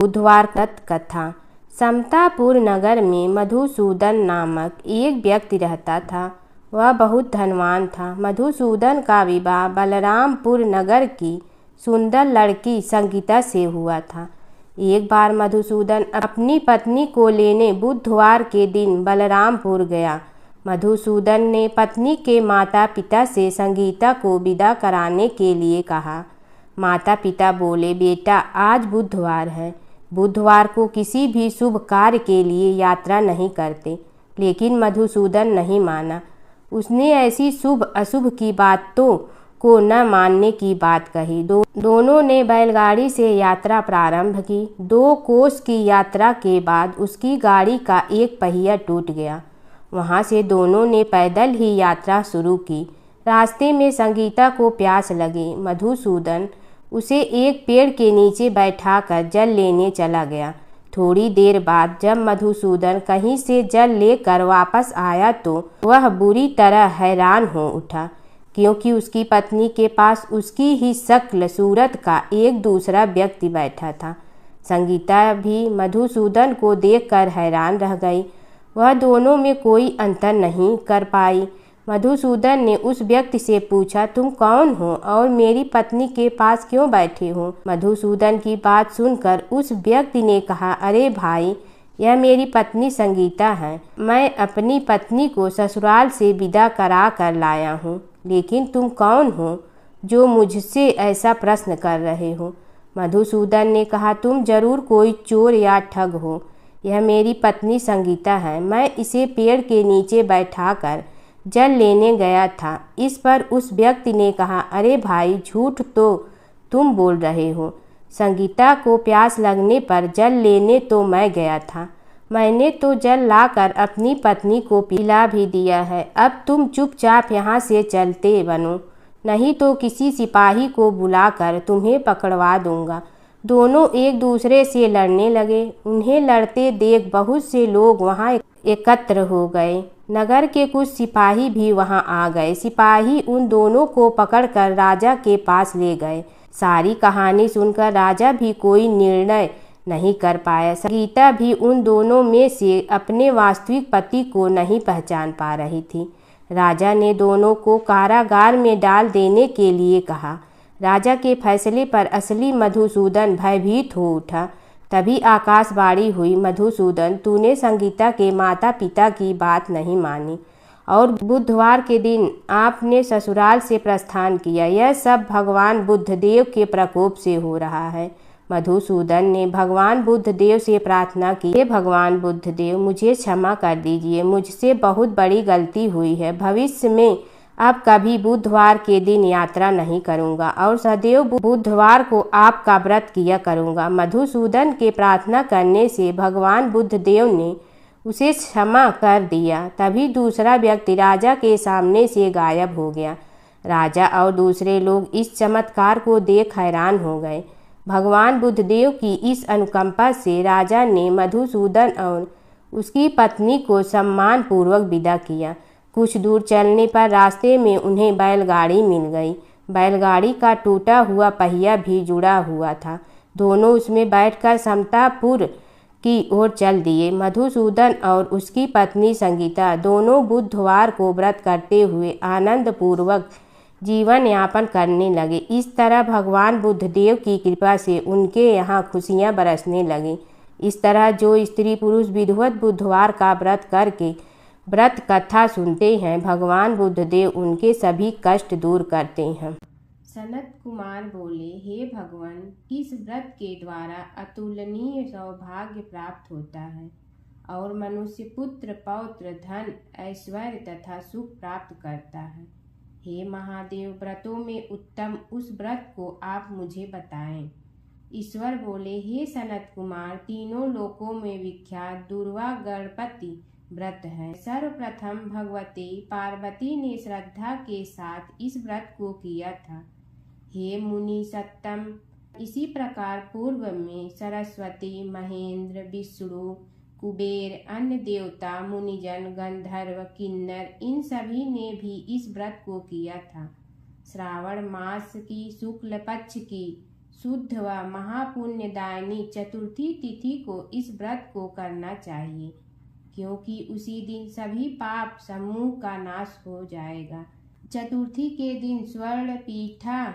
बुधवार कथा। समतापुर नगर में मधुसूदन नामक एक व्यक्ति रहता था। वह बहुत धनवान था। मधुसूदन का विवाह बलरामपुर नगर की सुंदर लड़की संगीता से हुआ था। एक बार मधुसूदन अपनी पत्नी को लेने बुधवार के दिन बलरामपुर गया। मधुसूदन ने पत्नी के माता पिता से संगीता को विदा कराने के लिए कहा। माता पिता बोले, बेटा आज बुधवार है, बुधवार को किसी भी शुभ कार्य के लिए यात्रा नहीं करते। लेकिन मधुसूदन नहीं माना। उसने ऐसी शुभ अशुभ की बातों को न मानने की बात कही। दोनों ने बैलगाड़ी से यात्रा प्रारंभ की। 2 कोस की यात्रा के बाद उसकी गाड़ी का एक पहिया टूट गया। वहां से दोनों ने पैदल ही यात्रा शुरू की। रास्ते में संगीता को प्यास लगी। मधुसूदन उसे एक पेड़ के नीचे बैठाकर जल लेने चला गया। थोड़ी देर बाद जब मधुसूदन कहीं से जल लेकर वापस आया तो वह बुरी तरह हैरान हो उठा, क्योंकि उसकी पत्नी के पास उसकी ही शक्ल सूरत का एक दूसरा व्यक्ति बैठा था। संगीता भी मधुसूदन को देखकर हैरान रह गई। वह दोनों में कोई अंतर नहीं कर पाई। मधुसूदन ने उस व्यक्ति से पूछा, तुम कौन हो और मेरी पत्नी के पास क्यों बैठे हो? मधुसूदन की बात सुनकर उस व्यक्ति ने कहा, अरे भाई, यह मेरी पत्नी संगीता है। मैं अपनी पत्नी को ससुराल से विदा करा कर लाया हूँ। लेकिन तुम कौन हो जो मुझसे ऐसा प्रश्न कर रहे हो? मधुसूदन ने कहा, तुम जरूर कोई चोर या ठग हो। यह मेरी पत्नी संगीता है। मैं इसे पेड़ के नीचे बैठाकर जल लेने गया था। इस पर उस व्यक्ति ने कहा, अरे भाई, झूठ तो तुम बोल रहे हो। संगीता को प्यास लगने पर जल लेने तो मैं गया था। मैंने तो जल लाकर अपनी पत्नी को पिला भी दिया है। अब तुम चुपचाप यहाँ से चलते बनो, नहीं तो किसी सिपाही को बुलाकर तुम्हें पकड़वा दूंगा। दोनों एक दूसरे से लड़ने लगे। उन्हें लड़ते देख बहुत से लोग वहाँ एकत्र हो गए। नगर के कुछ सिपाही भी वहां आ गए। सिपाही उन दोनों को पकड़कर राजा के पास ले गए। सारी कहानी सुनकर राजा भी कोई निर्णय नहीं कर पाया। संगीता भी उन दोनों में से अपने वास्तविक पति को नहीं पहचान पा रही थी। राजा ने दोनों को कारागार में डाल देने के लिए कहा। राजा के फैसले पर असली मधुसूदन भयभीत हो उठा। तभी आकाशवाणी हुई, मधुसूदन, तूने संगीता के माता पिता की बात नहीं मानी और बुधवार के दिन आपने ससुराल से प्रस्थान किया। यह सब भगवान बुद्धदेव के प्रकोप से हो रहा है। मधुसूदन ने भगवान बुद्धदेव से प्रार्थना की, हे भगवान बुद्धदेव, मुझे क्षमा कर दीजिए। मुझसे बहुत बड़ी गलती हुई है। भविष्य में अब कभी बुधवार के दिन यात्रा नहीं करूंगा और सदैव बुधवार को आपका व्रत किया करूंगा। मधुसूदन के प्रार्थना करने से भगवान बुद्धदेव ने उसे क्षमा कर दिया। तभी दूसरा व्यक्ति राजा के सामने से गायब हो गया। राजा और दूसरे लोग इस चमत्कार को देख हैरान हो गए। भगवान बुद्धदेव की इस अनुकंपा से राजा ने मधुसूदन और उसकी पत्नी को सम्मान पूर्वक विदा किया। कुछ दूर चलने पर रास्ते में उन्हें बैलगाड़ी मिल गई। बैलगाड़ी का टूटा हुआ पहिया भी जुड़ा हुआ था। दोनों उसमें बैठकर समतापुर की ओर चल दिए। मधुसूदन और उसकी पत्नी संगीता दोनों बुधवार को व्रत करते हुए आनंद पूर्वक जीवन यापन करने लगे। इस तरह भगवान बुद्धदेव की कृपा से उनके यहाँ खुशियाँ बरसने लगीं। इस तरह जो स्त्री पुरुष विधिवत बुधवार का व्रत करके व्रत कथा सुनते हैं, भगवान बुद्धदेव उनके सभी कष्ट दूर करते हैं। सनत कुमार बोले, हे भगवान, किस व्रत के द्वारा अतुलनीय सौभाग्य प्राप्त होता है और मनुष्य पुत्र पौत्र धन ऐश्वर्य तथा सुख प्राप्त करता है? हे महादेव, व्रतों में उत्तम उस व्रत को आप मुझे बताएं। ईश्वर बोले, हे सनत कुमार, तीनों लोकों में विख्यात दुर्वा गणपति व्रत है। सर्वप्रथम भगवती पार्वती ने श्रद्धा के साथ इस व्रत को किया था। हे मुनि सत्तम, इसी प्रकार पूर्व में सरस्वती, महेंद्र, विष्णु, कुबेर, अन्य देवता, मुनिजन, गंधर्व, किन्नर, इन सभी ने भी इस व्रत को किया था। श्रावण मास की शुक्ल पक्ष की शुद्ध व महापुण्यदायिनी चतुर्थी तिथि को इस व्रत को करना चाहिए, क्योंकि उसी दिन सभी पाप समूह का नाश हो जाएगा। चतुर्थी के दिन स्वर्ण पीठा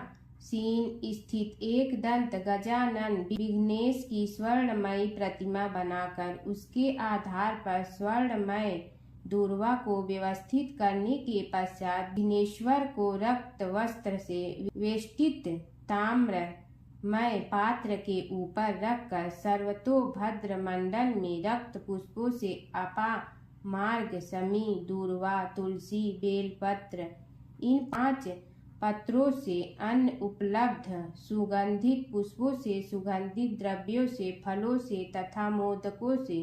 सीन स्थित एक दंत गजानन विघ्नेश की स्वर्णमयी प्रतिमा बनाकर उसके आधार पर स्वर्णमय दूर्वा को व्यवस्थित करने के पश्चात विघ्नेश्वर को रक्त वस्त्र से वेष्टित ताम्रमय पात्र के ऊपर रखकर सर्वतोभद्र मंडल में रक्त पुष्पों से अपा मार्ग समी दूर्वा तुलसी बेलपत्र इन 5 पत्रों से अन्न उपलब्ध सुगंधित पुष्पों से सुगंधित द्रव्यों से फलों से तथा मोदकों से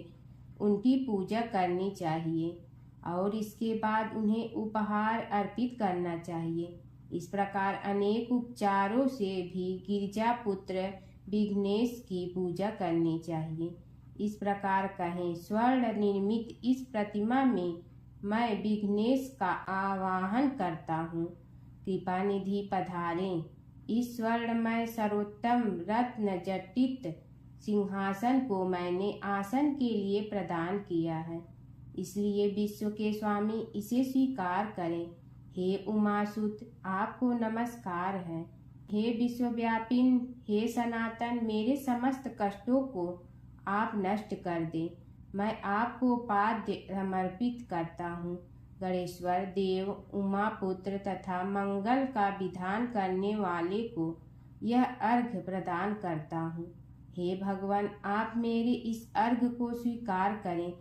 उनकी पूजा करनी चाहिए और इसके बाद उन्हें उपहार अर्पित करना चाहिए। इस प्रकार अनेक उपचारों से भी गिरजा पुत्र विघ्नेश की पूजा करनी चाहिए। इस प्रकार कहें, स्वर्ण निर्मित इस प्रतिमा में मैं विघ्नेश का आवाहन करता हूँ। कृपा निधि पधारें। इस स्वर्णमय सर्वोत्तम रत्न जटित सिंहासन को मैंने आसन के लिए प्रदान किया है, इसलिए विश्व के स्वामी इसे स्वीकार करें। हे उमासुत, आपको नमस्कार है। हे विश्वव्यापिन, हे सनातन, मेरे समस्त कष्टों को आप नष्ट कर दें। मैं आपको पाद्य समर्पित करता हूँ। गणेश्वर देव, उमापुत्र तथा मंगल का विधान करने वाले को यह अर्घ्य प्रदान करता हूँ। हे भगवान, आप मेरे इस अर्घ्य को स्वीकार करें।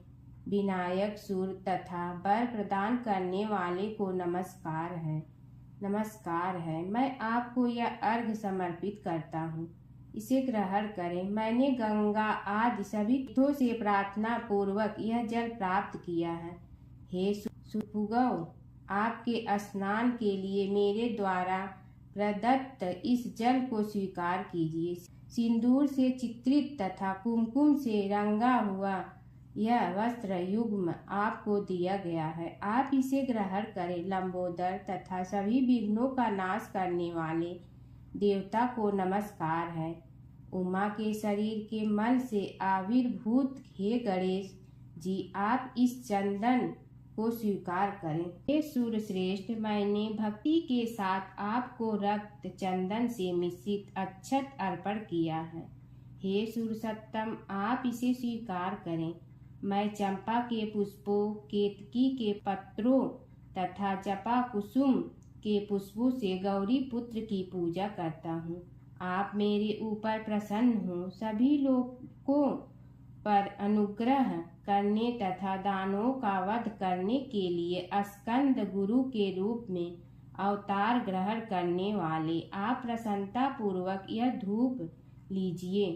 विनायक सुर तथा वर प्रदान करने वाले को नमस्कार है। नमस्कार है, मैं आपको यह अर्घ्य समर्पित करता हूँ, इसे ग्रहण करें। मैंने गंगा आदि सभी तीर्थों से प्रार्थना पूर्वक यह जल प्राप्त किया है। हे सुपुगव, आपके स्नान के लिए मेरे द्वारा प्रदत्त इस जल को स्वीकार कीजिए। सिंदूर से चित्रित तथा कुमकुम से रंगा हुआ यह वस्त्र युग्म आपको दिया गया है, आप इसे ग्रहण करें। लंबोदर तथा सभी विघ्नों का नाश करने वाले देवता को नमस्कार है। उमा के शरीर के मल से आविर्भूत हे गणेश जी, आप इस चंदन को स्वीकार करें। हे सूर्य श्रेष्ठ, मैंने भक्ति के साथ आपको रक्त चंदन से मिश्रित अक्षत अर्पण किया है। हे सूर्य सप्तम, आप इसे स्वीकार करें। मैं चंपा के पुष्पों, केतकी के पत्रों तथा जपा कुसुम के पुष्पों से गौरी पुत्र की पूजा करता हूँ। आप मेरे ऊपर प्रसन्न हो, सभी लोगों पर अनुग्रह करने तथा दानवों का वध करने के लिए स्कंद गुरु के रूप में अवतार ग्रहण करने वाले आप प्रसन्नता पूर्वक यह धूप लीजिए।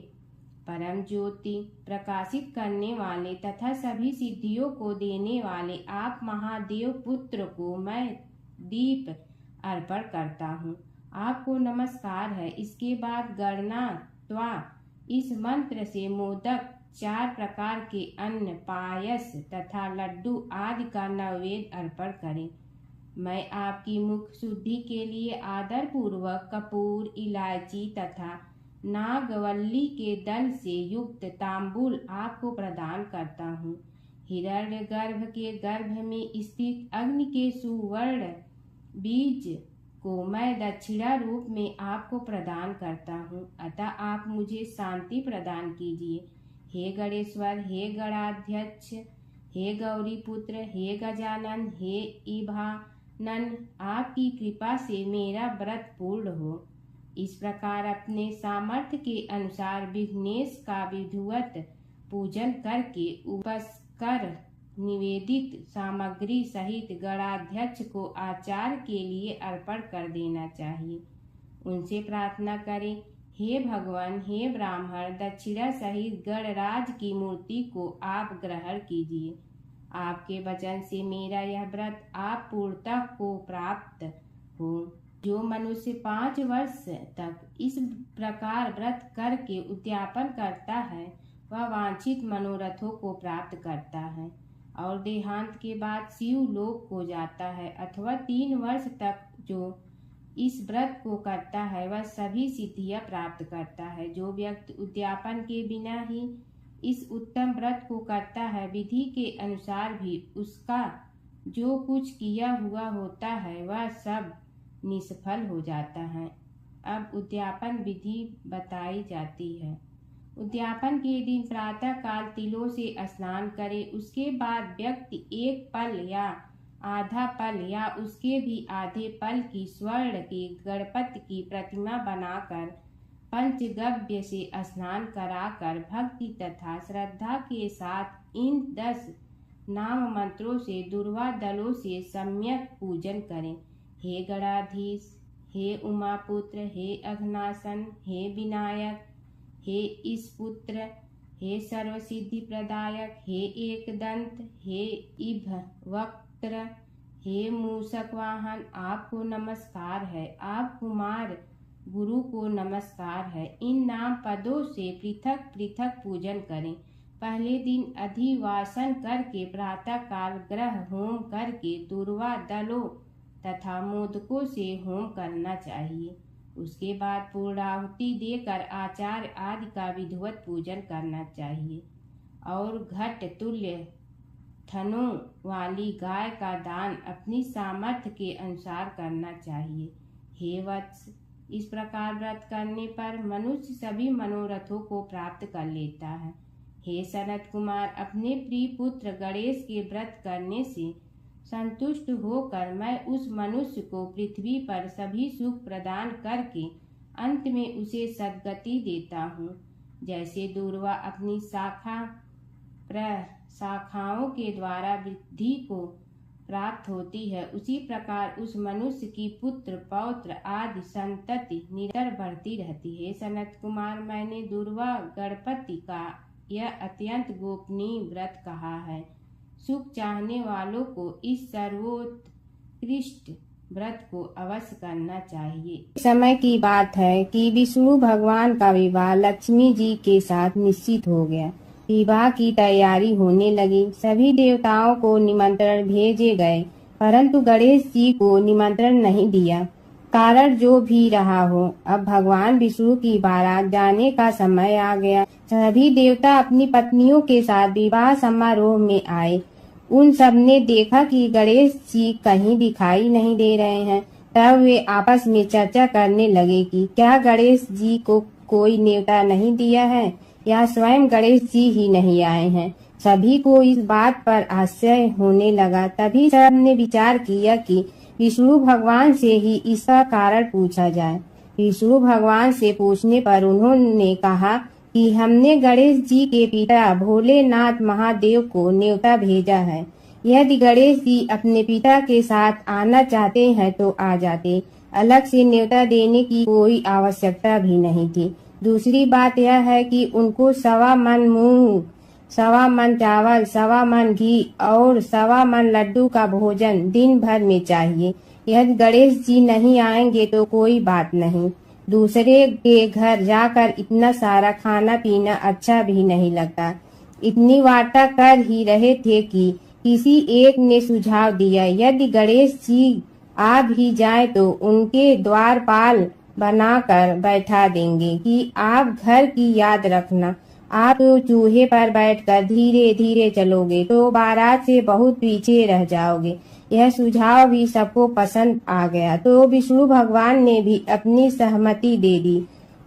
परम ज्योति प्रकाशित करने वाले तथा सभी सिद्धियों को देने वाले आप महादेव पुत्र को मैं दीप अर्पण करता हूँ। आपको नमस्कार है। इसके बाद गणना त्वा इस मंत्र से मोदक, 4 प्रकार के अन्न, पायस तथा लड्डू आदि का नैवेद्य अर्पण करें। मैं आपकी मुख शुद्धि के लिए आदर पूर्वक कपूर, इलायची तथा नागवल्ली के दल से युक्त तांबूल आपको प्रदान करता हूँ। हिरण्य गर्भ के गर्भ में स्थित अग्नि के सुवर्ण बीज को मैं दक्षिणा रूप में आपको प्रदान करता हूँ, अतः आप मुझे शांति प्रदान कीजिए। हे गणेश्वर, हे गणाध्यक्ष, हे गौरी पुत्र, हे गजानन, हे इभानन, आपकी कृपा से मेरा व्रत पूर्ण हो। इस प्रकार अपने सामर्थ्य के अनुसार विघ्नेश का विधिवत पूजन करके उपस्कर निवेदित सामग्री सहित गणाध्यक्ष को आचार्य के लिए अर्पण कर देना चाहिए। उनसे प्रार्थना करें, हे भगवान, हे ब्राह्मण, दक्षिणा सहित गणराज की मूर्ति को आप ग्रहण कीजिए। आपके वचन से मेरा यह व्रत आप पूर्णता को प्राप्त हो। जो मनुष्य 5 वर्ष तक इस प्रकार व्रत करके उद्यापन करता है, वह वांछित मनोरथों को प्राप्त करता है और देहांत के बाद शिव लोक को जाता है, अथवा 3 वर्ष तक जो इस व्रत को करता है वह सभी सिद्धियां प्राप्त करता है। जो व्यक्ति उद्यापन के बिना ही इस उत्तम व्रत को करता है, विधि के अनुसार भी उसका जो कुछ किया हुआ होता है वह सब निष्फल हो जाता है। अब उद्यापन विधि बताई जाती है। उद्यापन के दिन प्रातः काल तिलों से स्नान करे। उसके बाद व्यक्ति एक पल या आधा पल या उसके भी आधे पल की स्वर्ण के गणपति की प्रतिमा बनाकर पंचगव्य से स्नान कराकर भक्ति तथा श्रद्धा के साथ इन 10 नाम मंत्रों से दूर्वा दलों से सम्यक पूजन करें। हे गणाधीश, हे उमापुत्र, हे अघनासन, हे विनायक, हे ईशपुत्र, हे सर्वसिद्धि प्रदायक, हे एकदंत, हे इभवक्त्र, हे मूषक वाहन, आपको नमस्कार है। आप कुमार गुरु को नमस्कार है। इन नाम पदों से पृथक पृथक पूजन करें। पहले दिन अधिवासन करके प्रातः काल ग्रह होम करके दूर्वा दलों तथा मोदकों से होम करना चाहिए। उसके बाद पूर्णाहुति देकर आचार्य आदि का विधिवत पूजन करना चाहिए और घट तुल्य थनों वाली गाय का दान अपनी सामर्थ्य के अनुसार करना चाहिए। हे वत्स, इस प्रकार व्रत करने पर मनुष्य सभी मनोरथों को प्राप्त कर लेता है। हे सनत कुमार, अपने प्रिय पुत्र गणेश के व्रत करने से संतुष्ट होकर मैं उस मनुष्य को पृथ्वी पर सभी सुख प्रदान करके अंत में उसे सद्गति देता हूँ। जैसे दूर्वा अपनी शाखाओं के द्वारा वृद्धि को प्राप्त होती है, उसी प्रकार उस मनुष्य की पुत्र पौत्र आदि संतति निरंतर बढ़ती रहती है। सनत कुमार, मैंने दूर्वा गणपति का यह अत्यंत गोपनीय व्रत कहा है। सुख चाहने वालों को इस सर्वोत्कृष्ट व्रत को अवश्य करना चाहिए। समय की बात है कि विष्णु भगवान का विवाह लक्ष्मी जी के साथ निश्चित हो गया। विवाह की तैयारी होने लगी। सभी देवताओं को निमंत्रण भेजे गए, परंतु गणेश जी को निमंत्रण नहीं दिया। कारण जो भी रहा हो, अब भगवान विष्णु की बारात जाने का समय आ गया। सभी देवता अपनी पत्नियों के साथ विवाह समारोह में आए। उन सब ने देखा कि गणेश जी कहीं दिखाई नहीं दे रहे हैं। तब वे आपस में चर्चा करने लगे कि क्या गणेश जी को कोई न्योता नहीं दिया है या स्वयं गणेश जी ही नहीं आए हैं। सभी को इस बात पर आश्चर्य होने लगा। तभी सब ने विचार किया कि विष्णु भगवान से ही इसका कारण पूछा जाए। विष्णु भगवान से पूछने पर उन्होंने कहा कि हमने गणेश जी के पिता भोलेनाथ महादेव को न्योता भेजा है। यदि गणेश जी अपने पिता के साथ आना चाहते हैं तो आ जाते। अलग से न्योता देने की कोई आवश्यकता भी नहीं थी। दूसरी बात यह है कि उनको 1.25 मन मूंग, 1.25 मन चावल, 1.25 मन घी और 1.25 मन लड्डू का भोजन दिन भर में चाहिए। यदि गणेश जी नहीं आएंगे तो कोई बात नहीं। दूसरे के घर जाकर इतना सारा खाना पीना अच्छा भी नहीं लगता। इतनी वार्ता कर ही रहे थे कि किसी एक ने सुझाव दिया, यदि गणेश जी आ भी जाए तो उनके द्वारपाल बनाकर बैठा देंगे कि आप घर की याद रखना। आप तो चूहे पर बैठकर धीरे धीरे चलोगे तो बारात से बहुत पीछे रह जाओगे। यह सुझाव भी सबको पसंद आ गया तो विष्णु भगवान ने भी अपनी सहमति दे दी।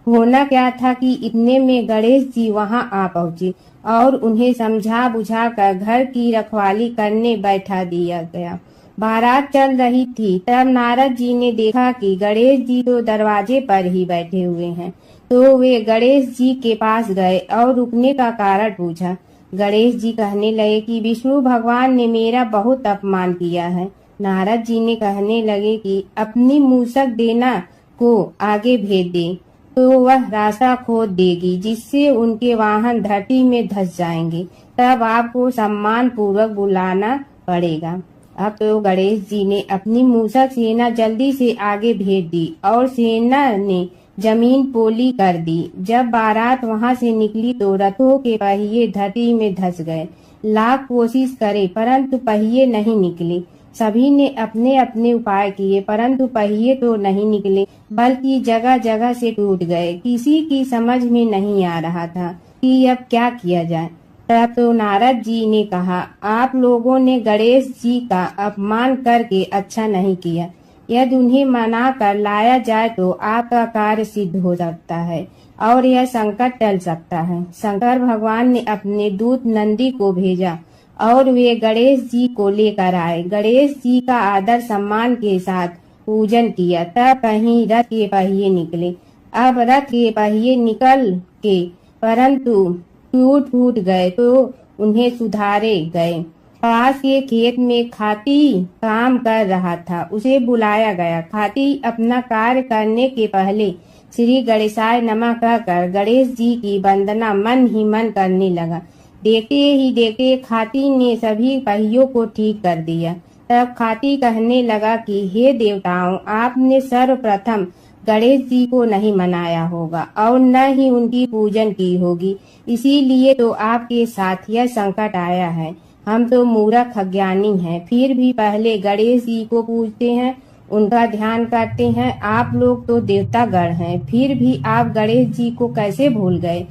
होना क्या था कि इतने में गणेश जी वहां आ पहुंचे और उन्हें समझा बुझाकर घर की रखवाली करने बैठा दिया गया। बारात चल रही थी, तब नारद जी ने देखा कि गणेश जी तो दरवाजे पर ही बैठे हुए हैं। तो वे गणेश जी के पास गए और रुकने का कारण पूछा। गणेश जी कहने लगे कि विष्णु भगवान ने मेरा बहुत अपमान किया है। नारद जी ने कहने लगे कि अपनी मूषक देना को आगे भेज दे तो वह रास्ता खोद देगी, जिससे उनके वाहन धरती में धंस जाएंगे। तब आपको सम्मान पूर्वक बुलाना पड़ेगा। अब तो गणेश जी ने अपनी मूषक सेना जल्दी से आगे भेज दी और सेना ने जमीन पोली कर दी। जब बारात वहां से निकली तो रथों के पहिए धरती में धंस गए। लाख कोशिश करे परंतु पहिए नहीं निकले। सभी ने अपने अपने उपाय किए, परंतु पहिए तो नहीं निकले, बल्कि जगह जगह से टूट गए। किसी की समझ में नहीं आ रहा था कि अब क्या किया जाए। तब तो नारद जी ने कहा, आप लोगों ने गणेश जी का अपमान करके अच्छा नहीं किया। यदि उन्हें मना कर लाया जाए तो आपका कार्य सिद्ध हो सकता है और यह संकट टल सकता है। शंकर भगवान ने अपने दूत नंदी को भेजा और वे गणेश जी को लेकर आए। गणेश जी का आदर सम्मान के साथ पूजन किया। तब कहीं रथ के पहिए निकले। अब रथ के पहिए निकल के परंतु टूट फूट गए तो उन्हें सुधारे गए। पास के खेत में खाती काम कर रहा था, उसे बुलाया गया। खाती अपना कार्य करने के पहले श्री गणेशाय नमः कहकर गणेश जी की वंदना मन ही मन करने लगा। देखते ही देखते खाती ने सभी पहियों को ठीक कर दिया। तब खाती कहने लगा कि हे देवताओं, आपने सर्वप्रथम गणेश जी को नहीं मनाया होगा और न ही उनकी पूजन की होगी, इसीलिए तो आपके साथ यह संकट आया है। हम तो मूर्ख अज्ञानी हैं, फिर भी पहले गणेश जी को पूजते हैं, उनका ध्यान करते हैं। आप लोग तो देवतागण हैं, फिर भी आप गणेश जी को कैसे भूल गए।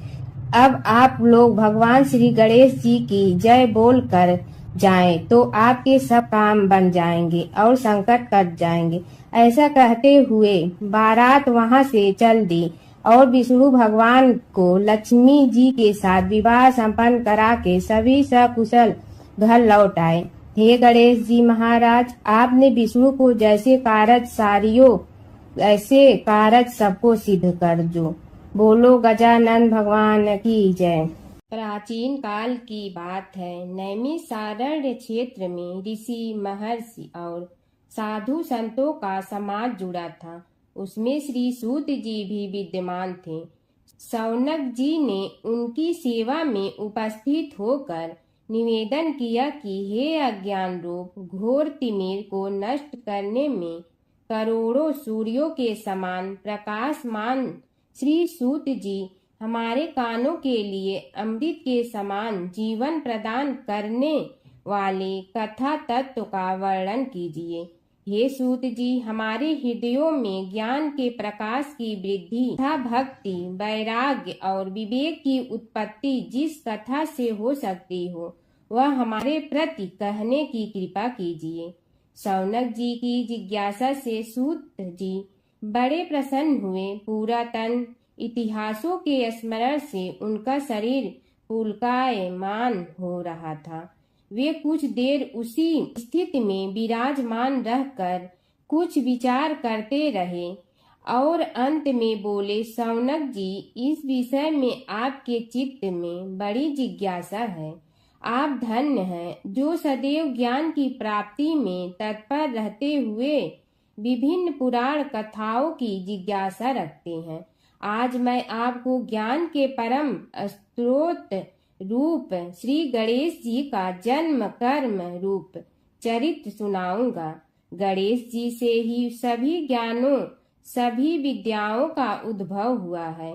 अब आप लोग भगवान श्री गणेश जी की जय बोल कर जाएं तो आपके सब काम बन जाएंगे और संकट कट जाएंगे। ऐसा कहते हुए बारात वहां से चल दी और विष्णु भगवान को लक्ष्मी जी के साथ विवाह संपन्न करा के सभी सकुशल घर लौट आए। हे गणेश जी महाराज, आपने विष्णु को जैसे कारज सारियो ऐसे कारज सबको सिद्ध कर जो। बोलो गजानन भगवान की जय। प्राचीन काल की बात है। नैमिषारण्य क्षेत्र में ऋषि, महर्षि और साधु संतों का समाज जुड़ा था। उसमें श्री सूत जी भी विद्यमान थे। शौनक जी ने उनकी सेवा में उपस्थित होकर निवेदन किया कि हे अज्ञान रूप घोर तिमिर को नष्ट करने में करोड़ों सूर्यों के समान प्रकाशमान श्री सूत जी हमारे कानों के लिए अमृत के समान जीवन प्रदान करने वाले कथा तत्व का वर्णन कीजिए। हे सूत जी, हमारे हृदयों में ज्ञान के प्रकाश की वृद्धि तथा भक्ति, वैराग्य और विवेक की उत्पत्ति जिस कथा से हो सकती हो, वह हमारे प्रति कहने की कृपा कीजिए। शौनक जी की जिज्ञासा से सूत जी बड़े प्रसन्न हुए। पुरातन इतिहासों के स्मरण से उनका शरीर पुलकायमान हो रहा था। वे कुछ देर उसी स्थिति में विराजमान रहकर कुछ विचार करते रहे और अंत में बोले, शौनक जी, इस विषय में आपके चित्त में बड़ी जिज्ञासा है। आप धन्य हैं जो सदैव ज्ञान की प्राप्ति में तत्पर रहते हुए विभिन्न पुराण कथाओं की जिज्ञासा रखते हैं। आज मैं आपको ज्ञान के परम स्रोत रूप श्री गणेश जी का जन्म कर्म रूप चरित्र सुनाऊंगा। गणेश जी से ही सभी ज्ञानों, सभी विद्याओं का उद्भव हुआ है।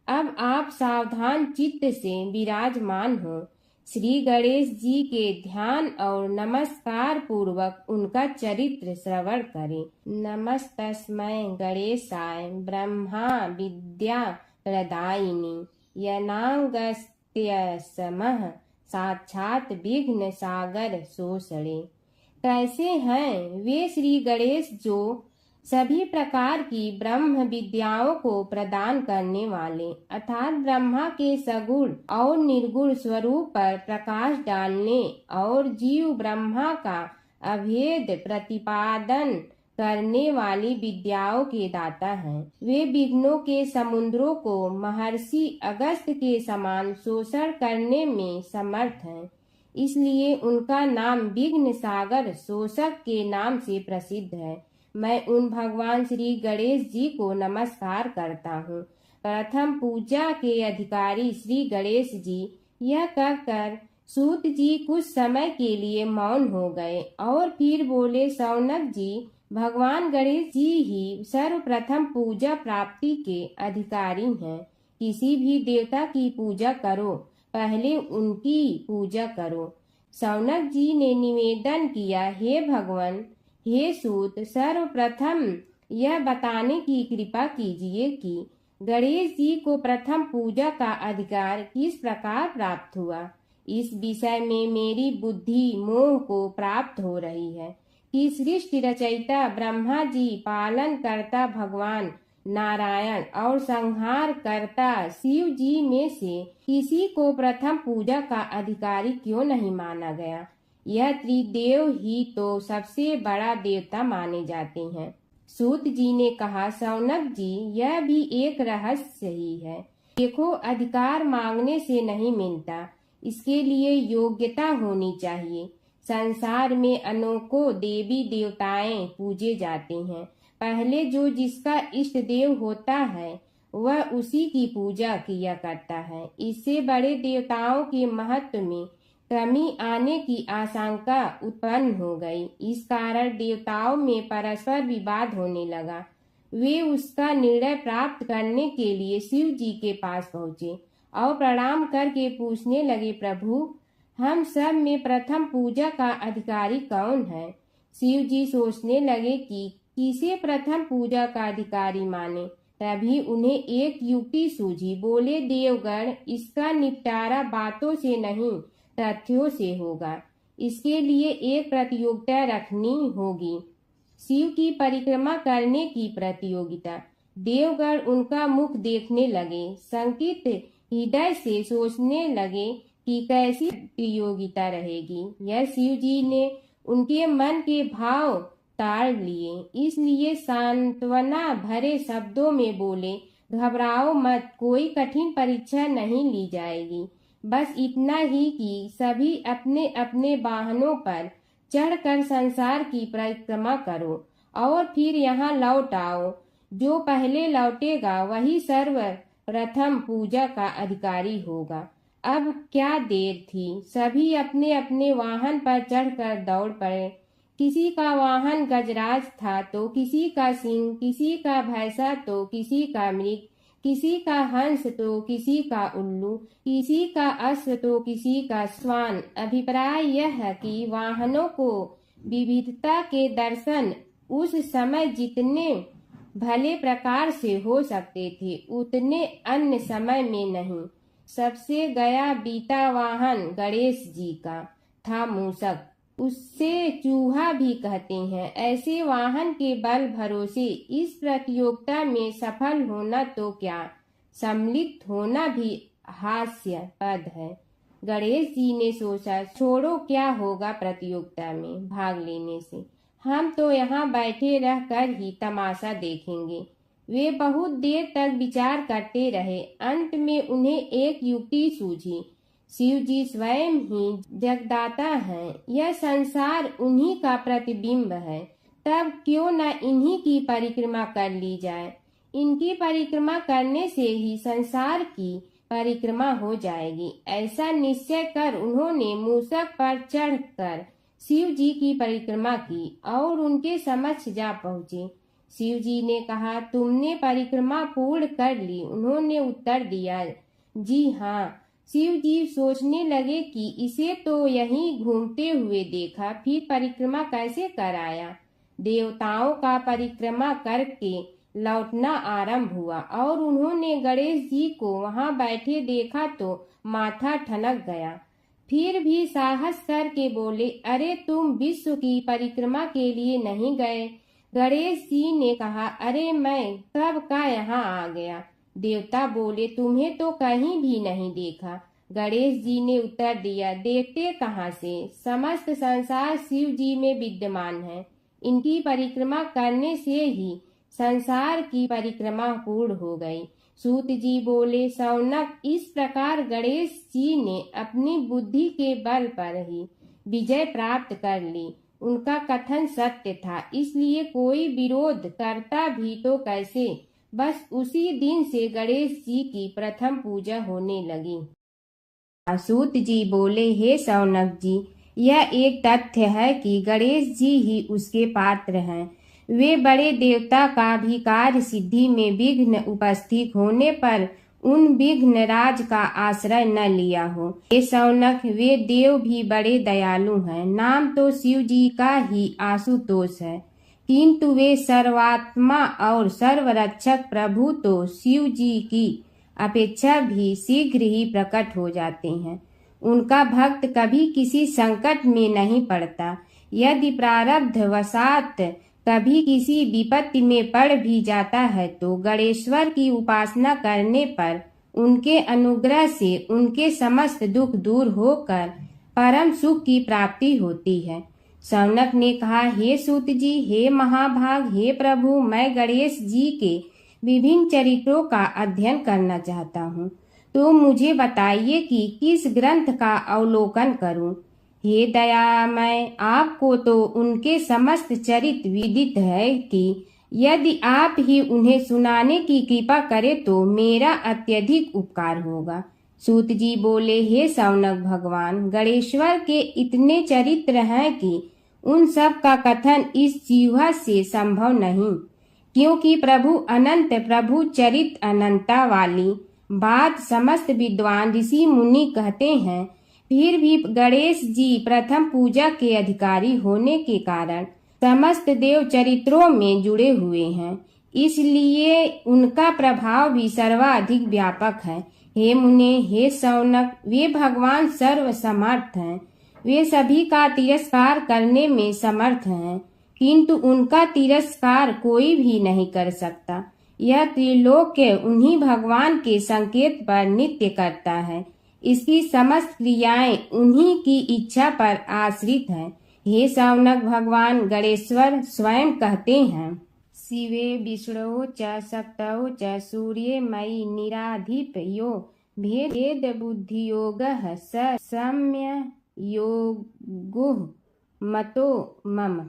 अब आप सावधान चित्त से विराजमान हो। श्री गणेश जी के ध्यान और नमस्कार पूर्वक उनका चरित्र श्रवण करें। नमस्तस्मै गणेशाय ब्रह्मा विद्या प्रदायिनी यनागस्त्यसमः साक्षात विघ्न सागर सोषणे। कैसे हैं वे श्री गणेश जो सभी प्रकार की ब्रह्म विद्याओं को प्रदान करने वाले, अर्थात ब्रह्मा के सगुण और निर्गुण स्वरूप पर प्रकाश डालने और जीव ब्रह्मा का अभेद प्रतिपादन करने वाली विद्याओं के दाता हैं। वे विघ्नों के समुद्रों को महर्षि अगस्त के समान शोषण करने में समर्थ हैं, इसलिए उनका नाम विघ्न सागर शोषक के नाम से प्रसिद्ध है। मैं उन भगवान श्री गणेश जी को नमस्कार करता हूँ। प्रथम पूजा के अधिकारी श्री गणेश जी, यह कहकर सूत जी कुछ समय के लिए मौन हो गए और फिर बोले, शौनक जी, भगवान गणेश जी ही सर्वप्रथम पूजा प्राप्ति के अधिकारी हैं। किसी भी देवता की पूजा करो, पहले उनकी पूजा करो। शौनक जी ने निवेदन किया, हे भगवान, हे सूत, सर्वप्रथम यह बताने की कृपा कीजिए कि गणेश जी को प्रथम पूजा का अधिकार किस प्रकार प्राप्त हुआ। इस विषय में मेरी बुद्धि मोह को प्राप्त हो रही है कि सृष्टि रचयिता ब्रह्मा जी, पालन करता भगवान नारायण और संहार करता शिव जी में से किसी को प्रथम पूजा का अधिकारी क्यों नहीं माना गया। यह त्रिदेव ही तो सबसे बड़ा देवता माने जाते हैं। सूत जी ने कहा, शौनक जी, यह भी एक रहस्य ही है। देखो, अधिकार मांगने से नहीं मिलता, इसके लिए योग्यता होनी चाहिए। संसार में अनेकों देवी देवताएं पूजे जाते हैं। पहले जो जिसका इष्ट देव होता है वह उसी की पूजा किया करता है। इससे बड़े देवताओं के महत्व में कमी आने की आशंका उत्पन्न हो गई। इस कारण देवताओं में परस्पर विवाद होने लगा। वे उसका निर्णय प्राप्त करने के लिए शिव जी के पास पहुँचे और प्रणाम करके पूछने लगे, प्रभु, हम सब में प्रथम पूजा का अधिकारी कौन है। शिव जी सोचने लगे कि किसे प्रथम पूजा का अधिकारी माने। तभी उन्हें एक युक्ति सूझी। बोले, देवगण, इसका निपटारा बातों से नहीं तथ्यों से होगा। इसके लिए एक प्रतियोगिता रखनी होगी, शिव की परिक्रमा करने की प्रतियोगिता। देवगण उनका मुख देखने लगे, शंकित हृदय से सोचने लगे कि कैसी प्रतियोगिता रहेगी। यह शिव जी ने उनके मन के भाव ताड़ लिए, इसलिए सांत्वना भरे शब्दों में बोले, घबराओ मत, कोई कठिन परीक्षा नहीं ली जाएगी। बस इतना ही कि सभी अपने अपने वाहनों पर चढ़कर संसार की परिक्रमा करो और फिर यहाँ लौट आओ। जो पहले लौटेगा वही सर्वप्रथम पूजा का अधिकारी होगा। अब क्या देर थी, सभी अपने अपने वाहन पर चढ़कर दौड़ पड़े। किसी का वाहन गजराज था तो किसी का सिंह, किसी का भैंसा तो किसी का मृग, किसी का हंस तो किसी का उल्लू, किसी का अश्व तो किसी का श्वान। अभिप्राय यह है कि वाहनों को विविधता के दर्शन उस समय जितने भले प्रकार से हो सकते थे उतने अन्य समय में नहीं। सबसे गया बीता वाहन गणेश जी का था मूषक, उससे चूहा भी कहते हैं। ऐसे वाहन के बल भरोसे इस प्रतियोगिता में सफल होना तो क्या, सम्मिलित होना भी हास्यास्पद है। गणेश जी ने सोचा, छोड़ो, क्या होगा प्रतियोगिता में भाग लेने से, हम तो यहाँ बैठे रहकर ही तमाशा देखेंगे। वे बहुत देर तक विचार करते रहे। अंत में उन्हें एक युक्ति सूझी। शिव जी स्वयं ही जगदाता हैं, यह संसार उन्हीं का प्रतिबिंब है, तब क्यों न इन्हीं की परिक्रमा कर ली जाए। इनकी परिक्रमा करने से ही संसार की परिक्रमा हो जाएगी। ऐसा निश्चय कर उन्होंने मूषक पर चढ़कर शिव जी की परिक्रमा की और उनके समक्ष जा पहुँचे। शिव जी ने कहा, तुमने परिक्रमा पूर्ण कर ली। उन्होंने उत्तर दिया, जी हाँ। शिव जी सोचने लगे कि इसे तो यहीं घूमते हुए देखा, फिर परिक्रमा कैसे कर आया। देवताओं का परिक्रमा करके लौटना आरंभ हुआ और उन्होंने गणेश जी को वहां बैठे देखा तो माथा ठनक गया। फिर भी साहस करके बोले, अरे तुम विश्व की परिक्रमा के लिए नहीं गए। गणेश जी ने कहा, अरे मैं कब का यहाँ आ गया। देवता बोले, तुम्हें तो कहीं भी नहीं देखा। गणेश जी ने उत्तर दिया, देखते कहाँ से, समस्त संसार शिव जी में विद्यमान है। इनकी परिक्रमा करने से ही संसार की परिक्रमा पूर्ण हो गई। सूत जी बोले, शौनक, इस प्रकार गणेश जी ने अपनी बुद्धि के बल पर ही विजय प्राप्त कर ली। उनका कथन सत्य था, इसलिए कोई विरोध करता भी तो कैसे। बस उसी दिन से गणेश जी की प्रथम पूजा होने लगी। सूत जी बोले, हे शौनक जी, यह एक तथ्य है कि गणेश जी ही उसके पात्र हैं। वे बड़े देवता का भी कार्य सिद्धि में विघ्न उपस्थित होने पर उन विघ्नराज का आश्रय न लिया हो। हे शौनक, वे देव भी बड़े दयालु हैं। नाम तो शिव जी का ही आशुतोष है, किंतु वे सर्वात्मा और सर्वरक्षक प्रभु तो शिव जी की अपेक्षा भी शीघ्र ही प्रकट हो जाते हैं। उनका भक्त कभी किसी संकट में नहीं पड़ता। यदि प्रारब्ध वशात कभी किसी विपत्ति में पड़ भी जाता है तो गणेश्वर की उपासना करने पर उनके अनुग्रह से उनके समस्त दुख दूर होकर परम सुख की प्राप्ति होती है। शौनक ने कहा, हे सूत जी, हे महाभाग, हे प्रभु, मैं गणेश जी के विभिन्न चरित्रों का अध्ययन करना चाहता हूँ, तो मुझे बताइए कि किस ग्रंथ का अवलोकन करूँ। हे दयामय, आपको तो उनके समस्त चरित्र विदित है कि यदि आप ही उन्हें सुनाने की कृपा करें तो मेरा अत्यधिक उपकार होगा। सूत जी बोले, हे शौनक भगवान, गणेश्वर के इतने चरित्र हैं कि उन सब का कथन इस जीवा से संभव नहीं, क्योंकि प्रभु अनंत, प्रभु चरित अनंता वाली बात समस्त विद्वान ऋषि मुनि कहते हैं। फिर भी गणेश जी प्रथम पूजा के अधिकारी होने के कारण समस्त देव चरित्रों में जुड़े हुए हैं, इसलिए उनका प्रभाव भी सर्वाधिक व्यापक है। हे मुने, हे शौनक, वे भगवान सर्व समर्थ हैं। वे सभी का तिरस्कार करने में समर्थ हैं, किंतु उनका तिरस्कार कोई भी नहीं कर सकता। यह त्रिलोक्य उन्हीं भगवान के संकेत पर नित्य करता है। इसकी समस्त क्रियाएं उन्हीं की इच्छा पर आश्रित हैं। हे शौनक भगवान गणेश्वर स्वयं कहते हैं, शिवे विष्णु च शक्तौ च सूर्ये मयि निराधिप यो भेद बुद्धि योगः स सम्य योगुः मतो मम।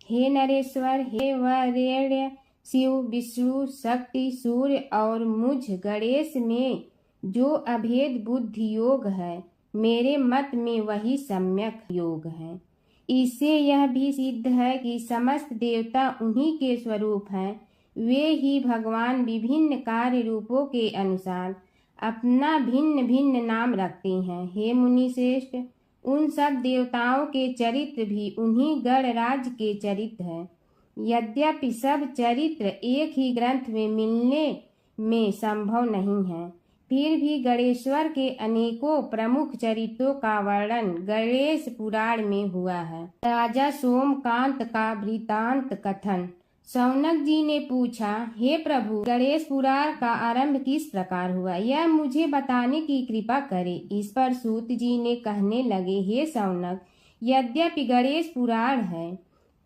हे नरेश्वर, हे वरेण्य, शिव, विष्णु, शक्ति, सूर्य और मुझ गणेश में जो अभेद बुद्धि योग है, मेरे मत में वही सम्यक योग है। इससे यह भी सिद्ध है कि समस्त देवता उन्हीं के स्वरूप हैं। वे ही भगवान विभिन्न कार्य रूपों के अनुसार अपना भिन्न भिन्न नाम रखते हैं। हे मुनि श्रेष्ठ, उन सब देवताओं के चरित्र भी उन्हीं गणराज के चरित्र हैं। यद्यपि सब चरित्र एक ही ग्रंथ में मिलने में संभव नहीं है, फिर भी गणेश्वर के अनेकों प्रमुख चरित्रों का वर्णन गणेश पुराण में हुआ है। राजा सोमकांत का वृतांत कथन। शौनक जी ने पूछा, हे प्रभु, गणेश पुराण का आरंभ किस प्रकार हुआ, यह मुझे बताने की कृपा करें। इस पर सूत जी ने कहने लगे, हे शौनक, यद्यपि गणेश पुराण है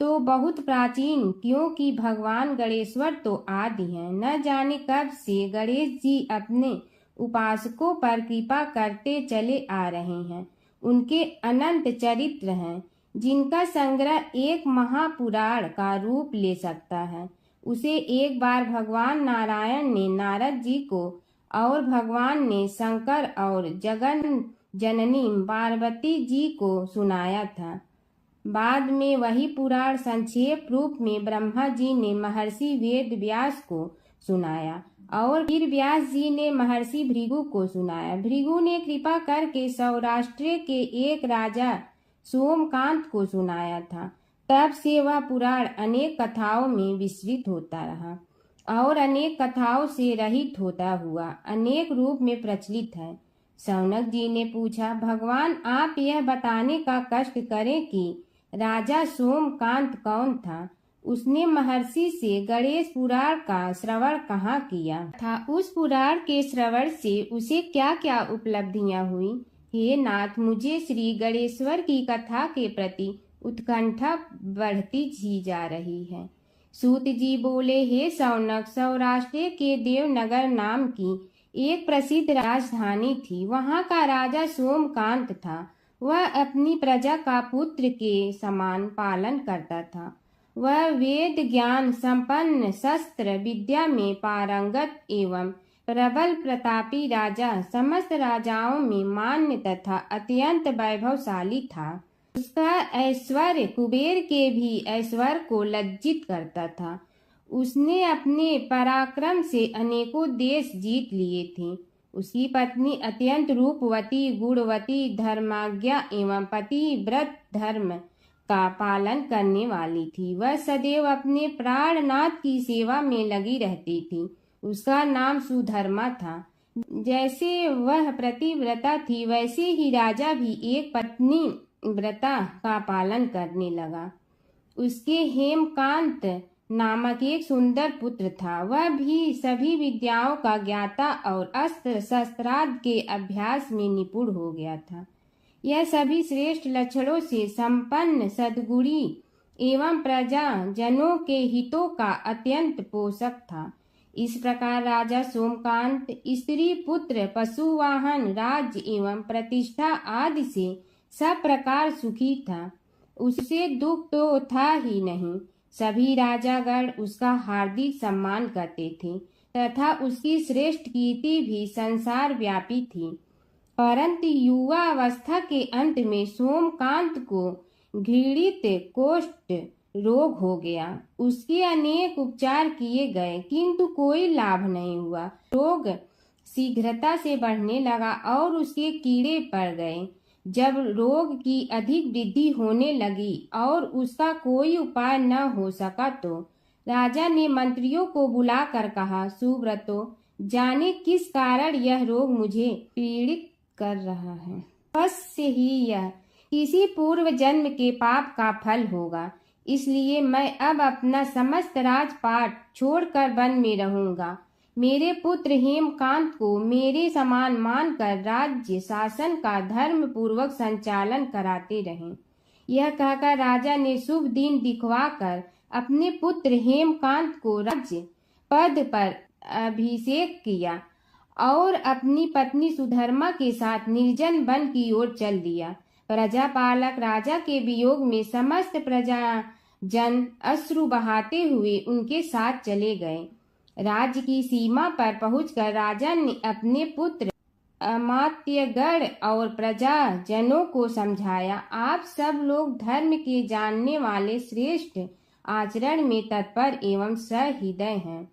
तो बहुत प्राचीन, क्योंकि भगवान गणेश्वर तो आदि हैं। न जाने कब से गणेश जी अपने उपासकों पर कृपा करते चले आ रहे हैं। उनके अनंत चरित्र हैं, जिनका संग्रह एक महापुराण का रूप ले सकता है। उसे एक बार भगवान नारायण ने नारद जी को और भगवान ने शंकर और जगन जननी पार्वती जी को सुनाया था। बाद में वही पुराण संक्षेप रूप में ब्रह्मा जी ने महर्षि वेद व्यास को सुनाया और फिर व्यास जी ने महर्षि भृगु को सुनाया। भृगु ने कृपा करके सौराष्ट्र के एक राजा सोमकांत को सुनाया था। तब से वह पुराण अनेक कथाओं में विस्तृत होता रहा और अनेक कथाओं से रहित होता हुआ अनेक रूप में प्रचलित है। शौनक जी ने पूछा, भगवान, आप यह बताने का कष्ट करें कि राजा सोमकांत कौन था। उसने महर्षि से गणेश पुराण का श्रवण कहाँ किया था, उस पुराण के श्रवण से उसे क्या क्या उपलब्धियां हुई। हे नाथ, मुझे श्री गणेश्वर की कथा के प्रति उत्कंठा बढ़ती ही जा रही है। सूत जी बोले, हे शौनक, सौराष्ट्र के देवनगर नाम की एक प्रसिद्ध राजधानी थी। वहाँ का राजा सोमकांत था। वह अपनी प्रजा का पुत्र के समान पालन करता था। वह वेद ज्ञान संपन्न, शस्त्र विद्या में पारंगत एवं प्रबल प्रतापी राजा, समस्त राजाओं में मान्य तथा अत्यंत वैभवशाली था। उसका ऐश्वर्य कुबेर के भी ऐश्वर्य को लज्जित करता था। उसने अपने पराक्रम से अनेकों देश जीत लिए थे। उसकी पत्नी अत्यंत रूपवती, गुणवती, धर्माज्ञा एवं पतिव्रत धर्म का पालन करने वाली थी। वह सदैव अपने प्राणनाथ की सेवा में लगी रहती थी। उसका नाम सुधर्मा था। जैसे वह पतिव्रता थी, वैसे ही राजा भी एक पत्नी व्रता का पालन करने लगा। उसके हेमकांत नामक एक सुंदर पुत्र था। वह भी सभी विद्याओं का ज्ञाता और अस्त्र शस्त्रादि के अभ्यास में निपुण हो गया था। यह सभी श्रेष्ठ लक्षणों से संपन्न, सद्गुणी एवं प्रजा जनों के हितों का अत्यंत पोषक था। इस प्रकार राजा सोमकांत स्त्री, पुत्र, पशुवाहन, राज्य एवं प्रतिष्ठा आदि से सब प्रकार सुखी था। उसे दुख तो था ही नहीं। सभी राजागण उसका हार्दिक सम्मान करते थे तथा उसकी श्रेष्ठ कीर्ति भी संसार व्यापी थी। परंतु युवावस्था के अंत में सोमकांत को घृणित कोष्ठ रोग हो गया। उसके अनेक उपचार किए गए किंतु कोई लाभ नहीं हुआ। रोग शीघ्रता से बढ़ने लगा और उसके कीड़े पड़ गए। जब रोग की अधिक वृद्धि होने लगी और उसका कोई उपाय न हो सका तो राजा ने मंत्रियों को बुलाकर कहा, सुव्रतो, जाने किस कारण यह रोग मुझे पीड़ित कर रहा है। अवश्य ही यह किसी पूर्व जन्म के पाप का फल होगा। इसलिए मैं अब अपना समस्त राजपाट छोड़कर वन में रहूंगा। मेरे पुत्र हेमकांत को मेरे समान मानकर राज्य शासन का धर्म पूर्वक संचालन कराते रहें। यह कहकर राजा ने शुभ दिन दिखवाकर अपने पुत्र हेमकांत को राज्य पद पर अभिषेक किया और अपनी पत्नी सुधर्मा के साथ निर्जन वन की ओर चल दिया। प्रजापालक राजा के वियोग में समस्त प्रजा जन अश्रु बहाते हुए उनके साथ चले गए। राज्य की सीमा पर पहुंचकर राजा ने अपने पुत्र अमात्यगण और प्रजा जनों को समझाया, आप सब लोग धर्म के जानने वाले, श्रेष्ठ आचरण में तत्पर एवं सहृदय हैं।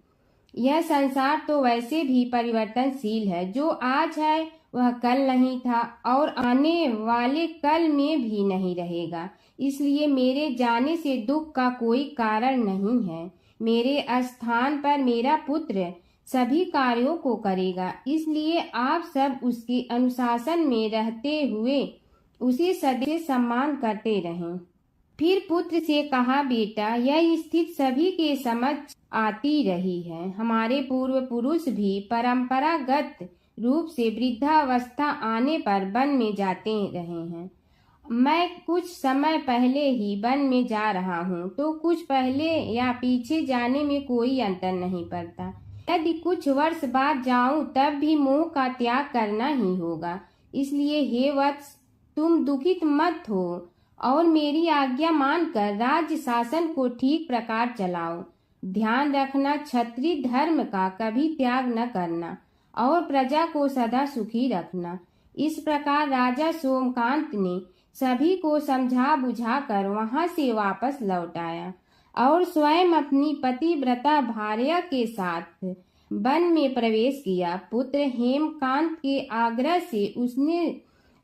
यह संसार तो वैसे भी परिवर्तनशील है। जो आज है वह कल नहीं था और आने वाले कल में भी नहीं रहेगा। इसलिए मेरे जाने से दुख का कोई कारण नहीं है। मेरे स्थान पर मेरा पुत्र सभी कार्यों को करेगा। इसलिए आप सब उसके अनुशासन में रहते हुए उसे सदैव सम्मान करते रहें। फिर पुत्र से कहा, बेटा, यह स्थिति सभी के समझ आती रही है। हमारे पूर्व पुरुष भी परंपरागत रूप से वृद्धावस्था आने पर वन में जाते रहे हैं। मैं कुछ समय पहले ही वन में जा रहा हूँ, तो कुछ पहले या पीछे जाने में कोई अंतर नहीं पड़ता। यदि कुछ वर्ष बाद जाऊं तब भी मोह का त्याग करना ही होगा। इसलिए हे वत्स, तुम दुखित मत हो और मेरी आज्ञा मानकर राज्य शासन को ठीक प्रकार चलाओ। ध्यान रखना, क्षत्रिय धर्म का कभी त्याग न करना और प्रजा को सदा सुखी रखना। इस प्रकार राजा सोमकांत ने सभी को समझा बुझाकर वहां से वापस लौट आया और स्वयं अपनी पतिव्रता भार्या के साथ वन में प्रवेश किया। पुत्र हेमकांत के आग्रह से उसने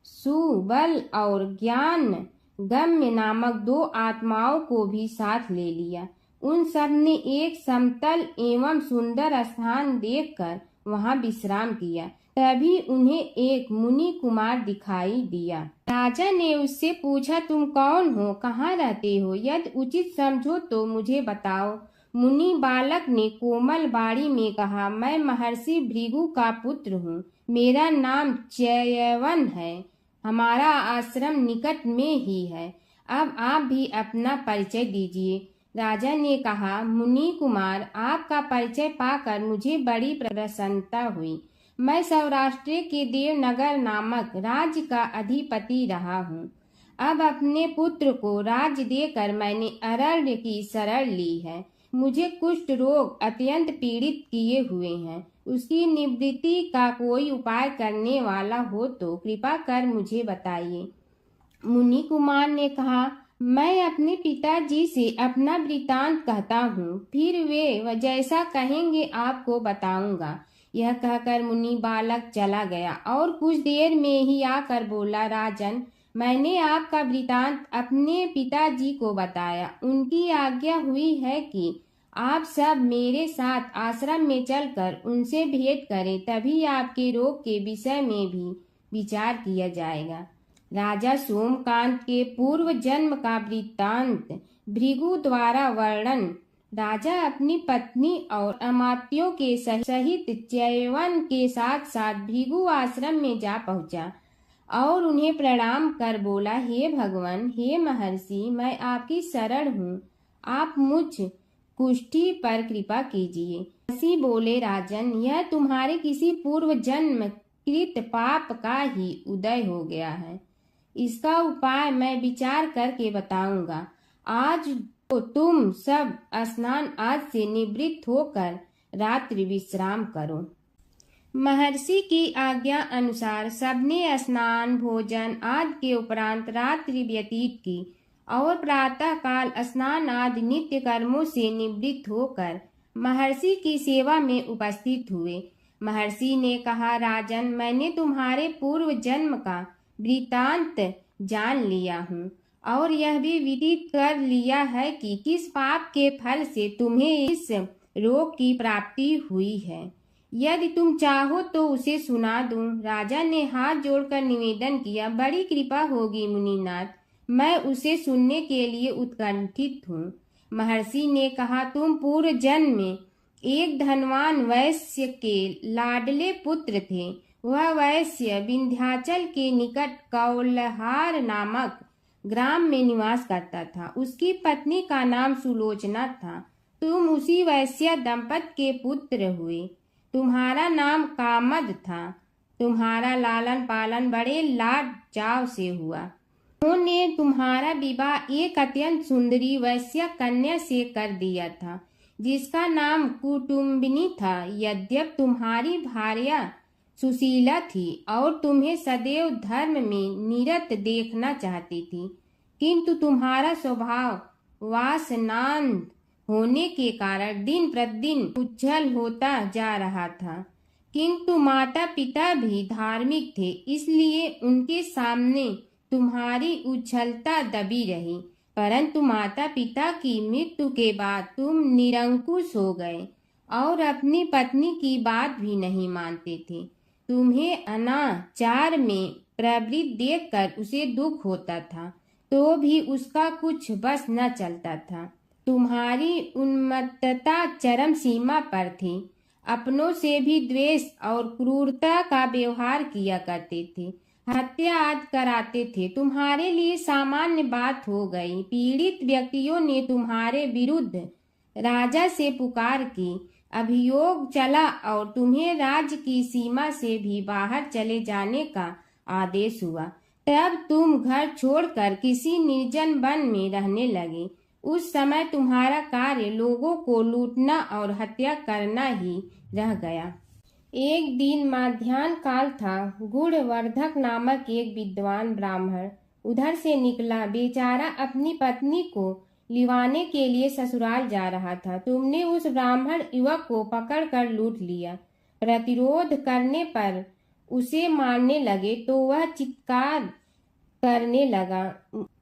सुबल और ज्ञान गम्य नामक 2 आत्माओं को भी साथ ले लिया। उन सब ने एक समतल एवं सुंदर स्थान देखकर वहां विश्राम किया। तभी उन्हें एक मुनि कुमार दिखाई दिया। राजा ने उससे पूछा, तुम कौन हो, कहाँ रहते हो? यदि उचित समझो तो मुझे बताओ। मुनि बालक ने कोमल बाणी में कहा, मैं महर्षि भृगु का पुत्र हूँ। मेरा नाम च्यवन है। हमारा आश्रम निकट में ही है। अब आप भी अपना परिचय दीजिए। राजा ने कहा, मुनि कुमार, आपका परिचय पाकर मुझे बड़ी प्रसन्नता हुई। मैं सौराष्ट्र के देवनगर नामक राज्य का अधिपति रहा हूँ। अब अपने पुत्र को राज्य देकर मैंने अरण्य की शरण ली है। मुझे कुष्ठ रोग अत्यंत पीड़ित किए हुए हैं। उसकी निवृत्ति का कोई उपाय करने वाला हो तो कृपा कर मुझे बताइए। मुनि कुमार ने कहा, मैं अपने पिताजी से अपना वृतांत कहता हूँ, फिर वे जैसा कहेंगे आपको बताऊंगा। यह कहकर मुनि बालक चला गया और कुछ देर में ही आकर बोला, राजन, मैंने आपका वृतांत अपने पिताजी को बताया। उनकी आज्ञा हुई है कि आप सब मेरे साथ आश्रम में चलकर उनसे भेंट करें, तभी आपके रोग के विषय में भी विचार किया जाएगा। राजा सोमकांत के पूर्व जन्म का वृत्तांत भृगु द्वारा वर्णन। राजा अपनी पत्नी और अमात्यों के सहित च्यवन के साथ साथ भृगु आश्रम में जा पहुंचा और उन्हें प्रणाम कर बोला, हे भगवान, हे महर्षि, मैं आपकी शरण हूँ, आप मुझ कुष्ठी पर कृपा कीजिए। महर्षि बोले, राजन, यह तुम्हारे किसी पूर्व जन्म कृत पाप का ही उदय हो गया है। इसका उपाय मैं विचार करके बताऊंगा। आज तो तुम सब स्नान आज से निवृत्त होकर रात्रि विश्राम करो। महर्षि की आज्ञा अनुसार सबने स्नान भोजन आदि के उपरांत रात्रि व्यतीत की और प्रातः काल स्नान आदि नित्य कर्मों से निवृत्त होकर महर्षि की सेवा में उपस्थित हुए। महर्षि ने कहा, राजन, मैंने तुम्हारे पूर्व जन्म का वृतांत जान लिया हूँ और यह भी विदित कर लिया है कि किस पाप के फल से तुम्हें इस रोग की प्राप्ति हुई है। यदि तुम चाहो तो उसे सुना दूं। राजा ने हाथ जोड़कर निवेदन किया, बड़ी कृपा होगी मुनिनाथ, मैं उसे सुनने के लिए उत्कंठित हूँ। महर्षि ने कहा, तुम पूर्व जन्म में एक धनवान वैश्य के लाडले पुत्र थे। वह वैश्य विंध्याचल के निकट कौलहार नामक ग्राम में निवास करता था। उसकी पत्नी का नाम सुलोचना था। तुम उसी वैश्य दंपत के पुत्र हुए। तुम्हारा नाम कामद था। तुम्हारा लालन पालन बड़े लाड चाव से हुआ। उन्होंने तुम्हारा विवाह एक अत्यंत सुंदरी वैश्य कन्या से कर दिया था, जिसका नाम कुटुम्बिनी था। यद्यप तुम्हारी भार्या सुशीला थी और तुम्हें सदैव धर्म में निरत देखना चाहती थी, किंतु तुम्हारा स्वभाव वासनांध होने के कारण दिन प्रतिदिन उज्जवल होता जा रहा था। किंतु माता पिता भी धार्मिक थे, इसलिए उनके सामने तुम्हारी उछलता दबी रही। परंतु माता पिता की मृत्यु के बाद तुम निरंकुश हो गए और अपनी पत्नी की बात भी नहीं मानते थे। तुम्हें अनाचार में प्रवृत्त देखकर उसे दुख होता था, तो भी उसका कुछ बस न चलता था। तुम्हारी उन्मत्तता चरम सीमा पर थी। अपनों से भी द्वेष और क्रूरता का व्यवहार किया करते थे। हत्या आदि कराते थे। तुम्हारे लिए सामान्य बात हो गई। पीड़ित व्यक्तियों ने तुम्हारे विरुद्ध राजा से पुकार की। अभियोग चला और तुम्हें राज्य की सीमा से भी बाहर चले जाने का आदेश हुआ। तब तुम घर छोड़कर किसी निर्जन वन में रहने लगे। उस समय तुम्हारा कार्य लोगों को लूटना और हत्या करना ही रह गया। एक दिन माध्याह्न काल था। गुणवर्धक नामक एक विद्वान ब्राह्मण उधर से निकला। बेचारा अपनी पत्नी को लिवाने के लिए ससुराल जा रहा था। तुमने उस ब्राह्मण युवक को पकड़कर लूट लिया। प्रतिरोध करने पर उसे मारने लगे तो वह चित्कार करने लगा,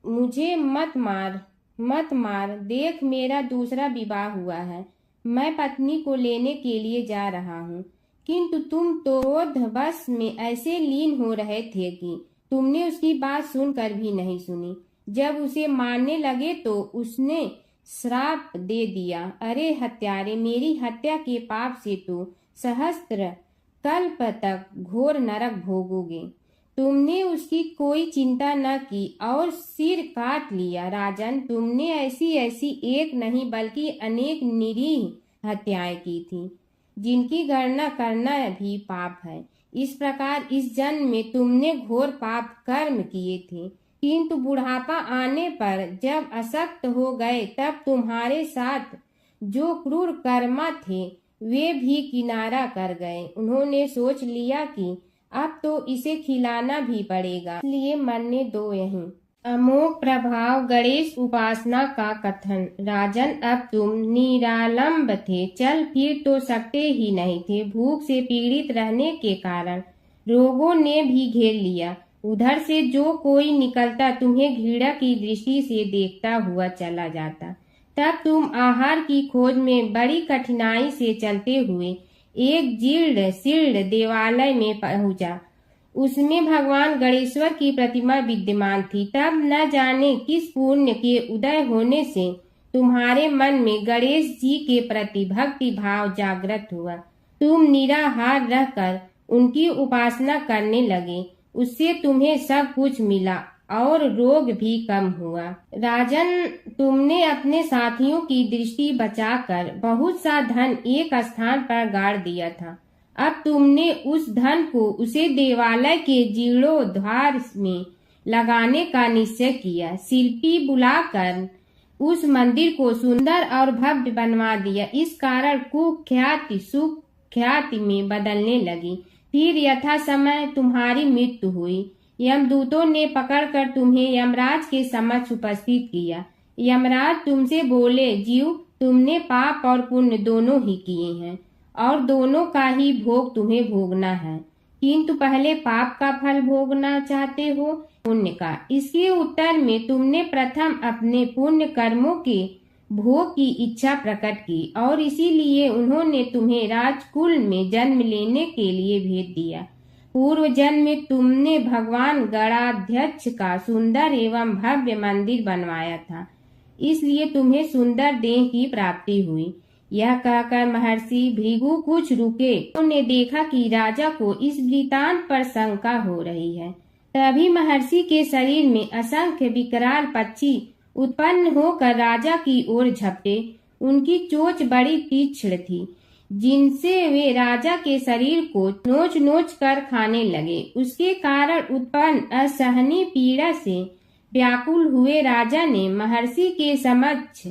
मुझे मत मार, मत मार, देख मेरा दूसरा विवाह हुआ है। मैं पत्नी को लेने के लिए जा रहा हूँ। किंतु तुम तो क्रोध बस में ऐसे लीन हो रहे थे कि तुमने उसकी बात सुनकर भी नहीं सुनी। जब उसे मारने लगे तो उसने श्राप दे दिया, अरे हत्यारे, मेरी हत्या के पाप से तो सहस्त्र कल्प तक घोर नरक भोगोगे। तुमने उसकी कोई चिंता न की और सिर काट लिया। राजन, तुमने ऐसी ऐसी एक नहीं बल्कि अनेक निरीह हत्याएं की थी, जिनकी गणना करना भी पाप है। इस प्रकार इस जन्म में तुमने घोर पाप कर्म किए थे, किंतु बुढ़ापा आने पर जब अशक्त हो गए तब तुम्हारे साथ जो क्रूर कर्मा थे वे भी किनारा कर गए। उन्होंने सोच लिया कि अब तो इसे खिलाना भी पड़ेगा, इसलिए मरने दो यहीं। अमोघ प्रभाव गणेश उपासना का कथन। राजन, अब तुम निरालंब थे, चल फिर तो सकते ही नहीं थे। भूख से पीड़ित रहने के कारण रोगों ने भी घेर लिया। उधर से जो कोई निकलता तुम्हें घृणा की दृष्टि से देखता हुआ चला जाता। तब तुम आहार की खोज में बड़ी कठिनाई से चलते हुए एक जीर्ण शीर्ण देवालय में पहुंचा। उसमें भगवान गणेश्वर की प्रतिमा विद्यमान थी। तब न जाने किस पुण्य के उदय होने से तुम्हारे मन में गणेश जी के प्रति भक्ति भाव जागृत हुआ। तुम निराहार रहकर उनकी उपासना करने लगे। उससे तुम्हें सब कुछ मिला और रोग भी कम हुआ। राजन, तुमने अपने साथियों की दृष्टि बचाकर बहुत सा धन एक स्थान पर गाड़ दिया था। अब तुमने उस धन को उसे देवालय के जीर्णोद्धार में लगाने का निश्चय किया। शिल्पी बुलाकर उस मंदिर को सुंदर और भव्य बनवा दिया। इस कारण कुख्याति सुख्याति में बदलने लगी। फिर यथा समय तुम्हारी मृत्यु हुई। यमदूतों ने पकड़कर तुम्हें यमराज के समक्ष उपस्थित किया। यमराज तुमसे बोले, जीव, तुमने पाप और पुण्य दोनों ही किए हैं और दोनों का ही भोग तुम्हें भोगना है, किंतु पहले पाप का फल भोगना चाहते हो पुण्य का। इसके उत्तर में तुमने प्रथम अपने पुण्य कर्मों के भोग की इच्छा प्रकट की और इसीलिए उन्होंने तुम्हें राजकुल में जन्म लेने के लिए भेज दिया। पूर्व जन्म में तुमने भगवान गणाध्यक्ष का सुंदर एवं भव्य मंदिर बनवाया था, इसलिए तुम्हें सुंदर देह की प्राप्ति हुई। यह कहकर महर्षि भृगु कुछ रुके। उन्होंने देखा कि राजा को इस वृतांत पर शंका हो रही है। तभी महर्षि के शरीर में असंख्य विकराल पक्षी उत्पन्न होकर राजा की ओर झपटे। उनकी चोंच बड़ी तीक्ष्ण थी, जिनसे वे राजा के शरीर को नोच नोच कर खाने लगे। उसके कारण उत्पन्न असहनीय पीड़ा से व्याकुल हुए राजा ने महर्षि के समक्ष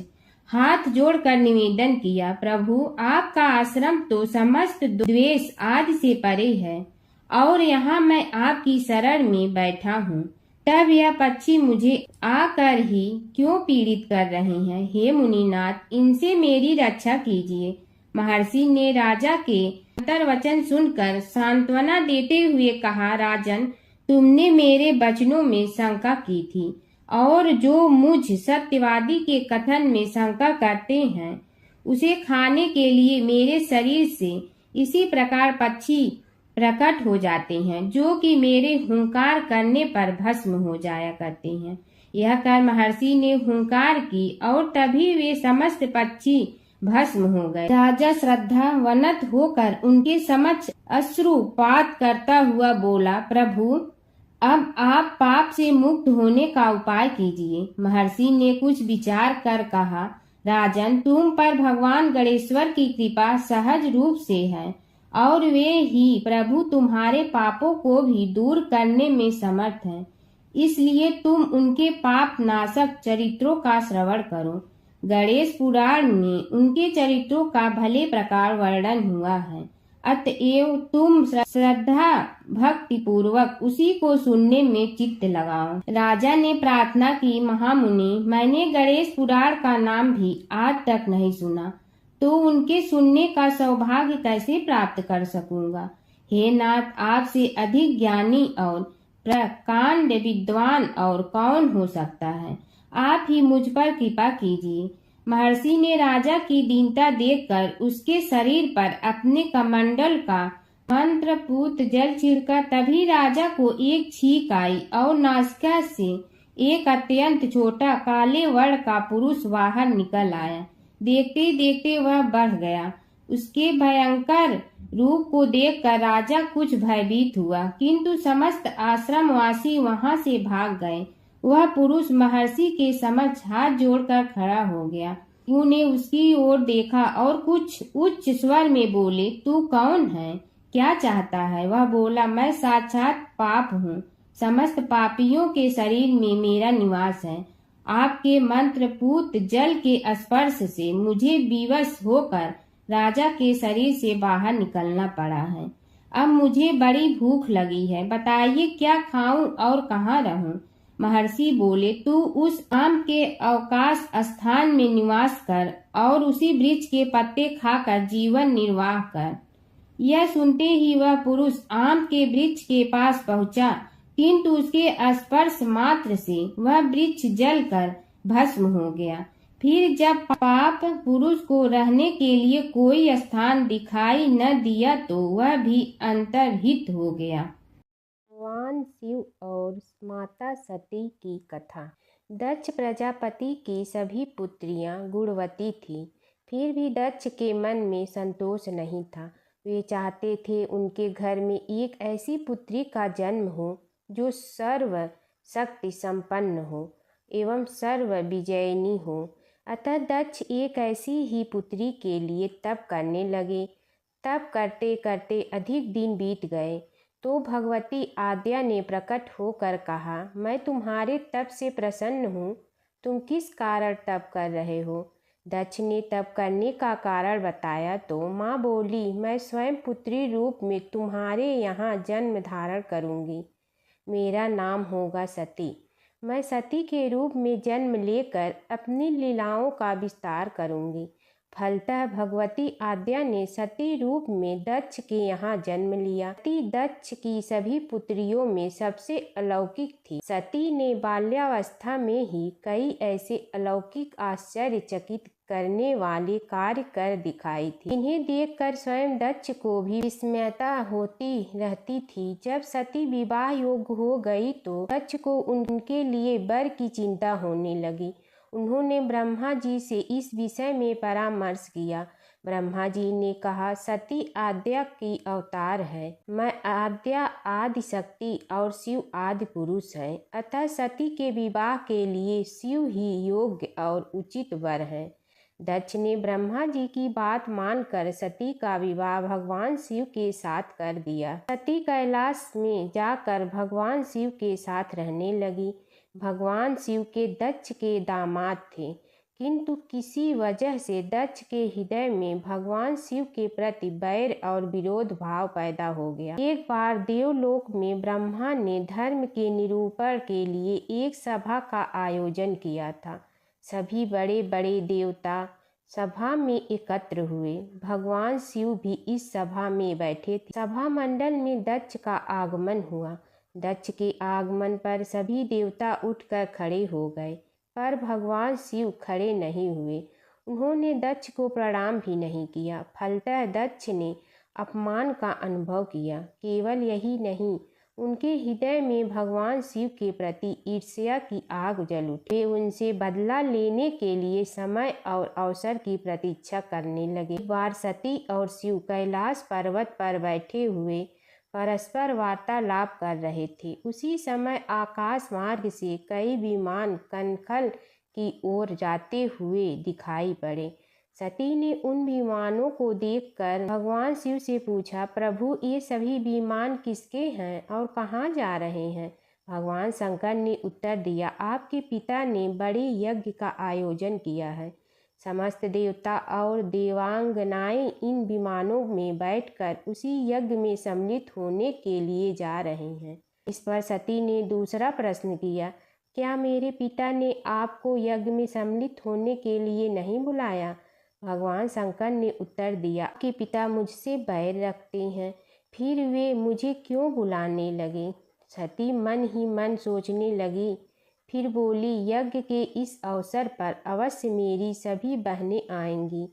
हाथ जोड़कर निवेदन किया, प्रभु, आपका आश्रम तो समस्त द्वेष आदि से परे है और यहाँ मैं आपकी शरण में बैठा हूँ। तब यह पक्षी मुझे आकर ही क्यों पीड़ित कर रहे हैं? हे मुनिनाथ, इनसे मेरी रक्षा कीजिए। महर्षि ने राजा के अंतर्वचन सुनकर सांत्वना देते हुए कहा, राजन, तुमने मेरे वचनों में शंका की थी और जो मुझ सत्यवादी के कथन में शंका करते हैं उसे खाने के लिए मेरे शरीर से इसी प्रकार पक्षी प्रकट हो जाते हैं, जो कि मेरे हुंकार करने पर भस्म हो जाया करते हैं। यह कर महर्षि ने हुंकार की और तभी वे समस्त पक्षी भस्म हो गए। राजा श्रद्धावनत होकर उनके समक्ष अश्रुपात करता हुआ बोला, प्रभु, अब आप पाप से मुक्त होने का उपाय कीजिए। महर्षि ने कुछ विचार कर कहा, राजन, तुम पर भगवान गणेश्वर की कृपा सहज रूप से है और वे ही प्रभु तुम्हारे पापों को भी दूर करने में समर्थ हैं। इसलिए तुम उनके पाप नाशक चरित्रों का श्रवण करो। गणेश पुराण में उनके चरित्रों का भले प्रकार वर्णन हुआ है, अतएव तुम श्रद्धा भक्ति पूर्वक उसी को सुनने में चित्त लगाओ। राजा ने प्रार्थना की, महामुनि, मैंने गणेश पुराण का नाम भी आज तक नहीं सुना, तो उनके सुनने का सौभाग्य कैसे प्राप्त कर सकूंगा? हे नाथ, आपसे अधिक ज्ञानी और प्रकांड विद्वान और कौन हो सकता है? आप ही मुझ पर कृपा कीजिए। महर्षि ने राजा की दीनता देखकर उसके शरीर पर अपने कमंडल का मंत्रपूत जल छिड़का। तभी राजा को एक छींक आई और नासिका से एक अत्यंत छोटा काले वर्ण का पुरुष बाहर निकल आया। देखते देखते वह बढ़ गया। उसके भयंकर रूप को देखकर राजा कुछ भयभीत हुआ, किंतु समस्त आश्रमवासी वहां से भाग गए। वह पुरुष महर्षि के समक्ष हाथ जोड़कर खड़ा हो गया। उन्हें उसकी ओर देखा और कुछ उच्च स्वर में बोले, तू कौन है? क्या चाहता है? वह बोला, मैं साक्षात पाप हूँ। समस्त पापियों के शरीर में मेरा निवास है। आपके मंत्रपूत जल के स्पर्श से मुझे विवश होकर राजा के शरीर से बाहर निकलना पड़ा है। अब मुझे बड़ी भूख लगी है, बताइए क्या खाऊं और कहाँ रहूं? महर्षि बोले, तू उस आम के अवकाश स्थान में निवास कर और उसी वृक्ष के पत्ते खाकर जीवन निर्वाह कर। यह सुनते ही वह पुरुष आम के वृक्ष के पास पहुंचा, किंतु उसके स्पर्श मात्र से वह वृक्ष जलकर भस्म हो गया। फिर जब पाप पुरुष को रहने के लिए कोई स्थान दिखाई न दिया तो वह भी अंतर्हित हो गया। भगवान शिव और माता सती की कथा। दक्ष प्रजापति की सभी पुत्रियां गुणवती थीं, फिर भी दक्ष के मन में संतोष नहीं था। वे चाहते थे उनके घर में एक ऐसी पुत्री का जन्म हो जो सर्व शक्ति संपन्न हो एवं सर्व विजयिनी हो। अतः दक्ष एक ऐसी ही पुत्री के लिए तप करने लगे। तप करते करते अधिक दिन बीत गए तो भगवती आद्या ने प्रकट होकर कहा, मैं तुम्हारे तप से प्रसन्न हूँ। तुम किस कारण तप कर रहे हो? दक्ष ने तप करने का कारण बताया तो माँ बोली, मैं स्वयं पुत्री रूप में तुम्हारे यहाँ जन्म धारण करूँगी। मेरा नाम होगा सती। मैं सती के रूप में जन्म लेकर अपनी लीलाओं का विस्तार करूँगी। फलतः भगवती आद्या ने सती रूप में दक्ष के यहाँ जन्म लिया। सती दक्ष की सभी पुत्रियों में सबसे अलौकिक थी। सती ने बाल्यावस्था में ही कई ऐसे अलौकिक आश्चर्यचकित करने वाले कार्य कर दिखाई थी, इन्हें देखकर स्वयं दक्ष को भी विस्मयता होती रहती थी। जब सती विवाह योग्य हो गई तो दक्ष को उनके लिए वर की चिंता होने लगी। उन्होंने ब्रह्मा जी से इस विषय में परामर्श किया। ब्रह्मा जी ने कहा, सती आद्या की अवतार है। मैं आद्या आदि शक्ति और शिव आदि पुरुष है। अतः सती के विवाह के लिए शिव ही योग्य और उचित वर है। दक्ष ने ब्रह्मा जी की बात मानकर सती का विवाह भगवान शिव के साथ कर दिया। सती कैलाश में जाकर भगवान शिव के साथ रहने लगी। भगवान शिव के दक्ष के दामाद थे, किंतु किसी वजह से दक्ष के हृदय में भगवान शिव के प्रति बैर और विरोध भाव पैदा हो गया। एक बार देवलोक में ब्रह्मा ने धर्म के निरूपण के लिए एक सभा का आयोजन किया था। सभी बड़े बड़े देवता सभा में एकत्र हुए। भगवान शिव भी इस सभा में बैठे थे। सभा मंडल में दक्ष का आगमन हुआ। दक्ष के आगमन पर सभी देवता उठकर खड़े हो गए, पर भगवान शिव खड़े नहीं हुए। उन्होंने दक्ष को प्रणाम भी नहीं किया। फलतः दक्ष ने अपमान का अनुभव किया। केवल यही नहीं, उनके हृदय में भगवान शिव के प्रति ईर्ष्या की आग जल उठी। वे उनसे बदला लेने के लिए समय और अवसर की प्रतीक्षा करने लगे। एक बार सती और शिव कैलाश पर्वत पर बैठे हुए परस्पर वार्तालाप कर रहे थे। उसी समय आकाश मार्ग से कई विमान कनखल की ओर जाते हुए दिखाई पड़े। सती ने उन विमानों को देखकर भगवान शिव से पूछा, प्रभु ये सभी विमान किसके हैं और कहाँ जा रहे हैं? भगवान शंकर ने उत्तर दिया, आपके पिता ने बड़े यज्ञ का आयोजन किया है। समस्त देवता और देवांगनाएं इन विमानों में बैठकर उसी यज्ञ में सम्मिलित होने के लिए जा रहे हैं। इस पर सती ने दूसरा प्रश्न किया, क्या मेरे पिता ने आपको यज्ञ में सम्मिलित होने के लिए नहीं बुलाया? भगवान शंकर ने उत्तर दिया, आपके पिता मुझसे बैर रखते हैं, फिर वे मुझे क्यों बुलाने लगे? सती मन ही मन सोचने लगी, फिर बोली, यज्ञ के इस अवसर पर अवश्य मेरी सभी बहनें आएंगी।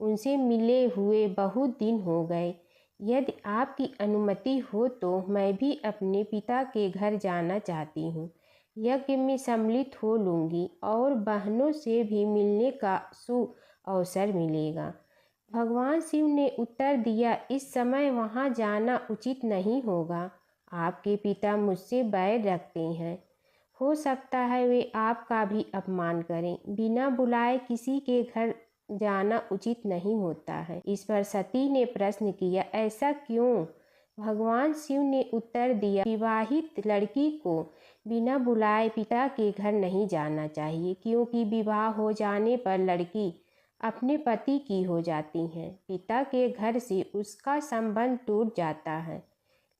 उनसे मिले हुए बहुत दिन हो गए। यदि आपकी अनुमति हो तो मैं भी अपने पिता के घर जाना चाहती हूँ। यज्ञ में सम्मिलित हो लूँगी और बहनों से भी मिलने का अवसर मिलेगा। भगवान शिव ने उत्तर दिया, इस समय वहाँ जाना उचित नहीं होगा। आपके पिता मुझसे बैर रखते हैं। हो सकता है वे आपका भी अपमान करें। बिना बुलाए किसी के घर जाना उचित नहीं होता है। इस पर सती ने प्रश्न किया, ऐसा क्यों? भगवान शिव ने उत्तर दिया, विवाहित लड़की को बिना बुलाए पिता के घर नहीं जाना चाहिए, क्योंकि विवाह हो जाने पर लड़की अपने पति की हो जाती है। पिता के घर से उसका संबंध टूट जाता है।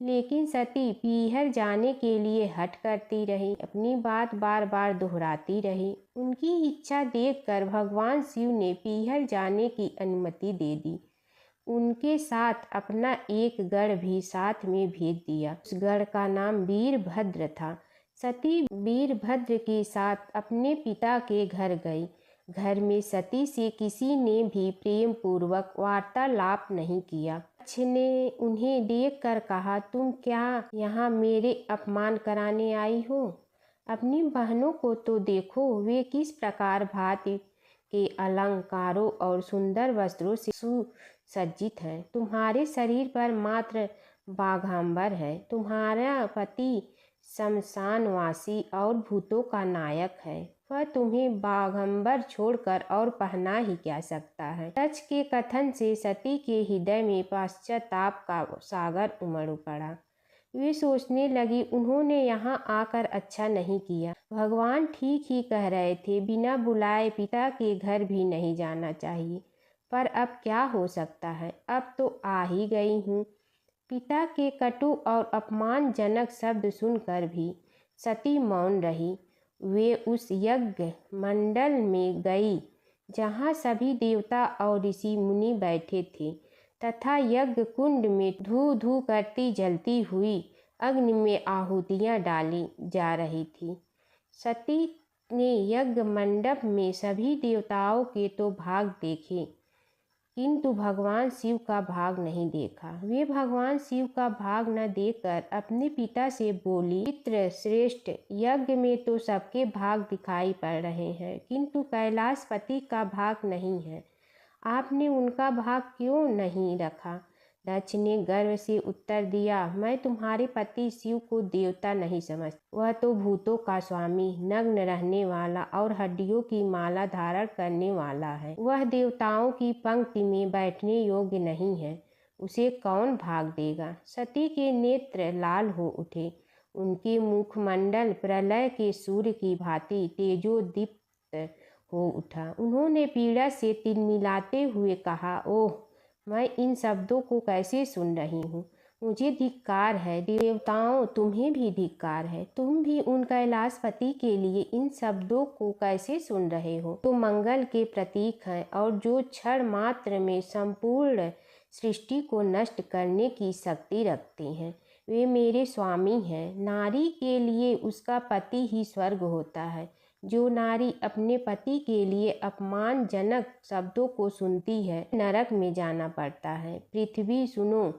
लेकिन सती पीहर जाने के लिए हठ करती रही, अपनी बात बार बार दोहराती रही। उनकी इच्छा देखकर भगवान शिव ने पीहर जाने की अनुमति दे दी। उनके साथ अपना एक गढ़ भी साथ में भेज दिया। उस गढ़ का नाम वीरभद्र था। सती वीरभद्र के साथ अपने पिता के घर गई। घर में सती से किसी ने भी प्रेम पूर्वक वार्तालाप नहीं किया। दक्ष ने उन्हें देखकर कहा, तुम क्या यहाँ मेरे अपमान कराने आई हो? अपनी बहनों को तो देखो, वे किस प्रकार भांति के अलंकारों और सुंदर वस्त्रों से सुसज्जित हैं। तुम्हारे शरीर पर मात्र बाघांबर है। तुम्हारा पति शमशानवासी और भूतों का नायक है। वह तुम्हें बाघंबर छोड़कर और पहना ही क्या सकता है। दक्ष के कथन से सती के हृदय में पश्चाताप का सागर उमड़ पड़ा। वे सोचने लगी, उन्होंने यहाँ आकर अच्छा नहीं किया। भगवान ठीक ही कह रहे थे, बिना बुलाए पिता के घर भी नहीं जाना चाहिए। पर अब क्या हो सकता है, अब तो आ ही गई हूँ। पिता के कटु और अपमानजनक शब्द सुनकर भी सती मौन रही। वे उस यज्ञ मंडल में गई जहाँ सभी देवता और ऋषि मुनि बैठे थे तथा यज्ञ कुंड में धू धू करती जलती हुई अग्नि में आहुतियाँ डाली जा रही थी। सती ने यज्ञ मंडप में सभी देवताओं के तो भाग देखे, किंतु भगवान शिव का भाग नहीं देखा। वे भगवान शिव का भाग न देखकर अपने पिता से बोली, पितृ श्रेष्ठ, यज्ञ में तो सबके भाग दिखाई पड़ रहे हैं, किंतु कैलाशपति का भाग नहीं है। आपने उनका भाग क्यों नहीं रखा? दक्ष ने गर्व से उत्तर दिया, मैं तुम्हारे पति शिव को देवता नहीं समझता। वह तो भूतों का स्वामी, नग्न रहने वाला और हड्डियों की माला धारण करने वाला है। वह देवताओं की पंक्ति में बैठने योग्य नहीं है। उसे कौन भाग देगा? सती के नेत्र लाल हो उठे। उनके मुखमंडल प्रलय के सूर्य की भांति तेजोदीप्त हो उठा। उन्होंने पीड़ा से तिलमिलाते हुए कहा, ओह, मैं इन शब्दों को कैसे सुन रही हूँ। मुझे धिक्कार है। देवताओं, तुम्हें भी धिक्कार है। तुम भी उन कैलाशपति के लिए इन शब्दों को कैसे सुन रहे हो? तो मंगल के प्रतीक हैं और जो क्षण मात्र में संपूर्ण सृष्टि को नष्ट करने की शक्ति रखते हैं। वे मेरे स्वामी हैं। नारी के लिए उसका पति ही स्वर्ग होता है। जो नारी अपने पति के लिए अपमानजनक शब्दों को सुनती है, नरक में जाना पड़ता है। पृथ्वी सुनो,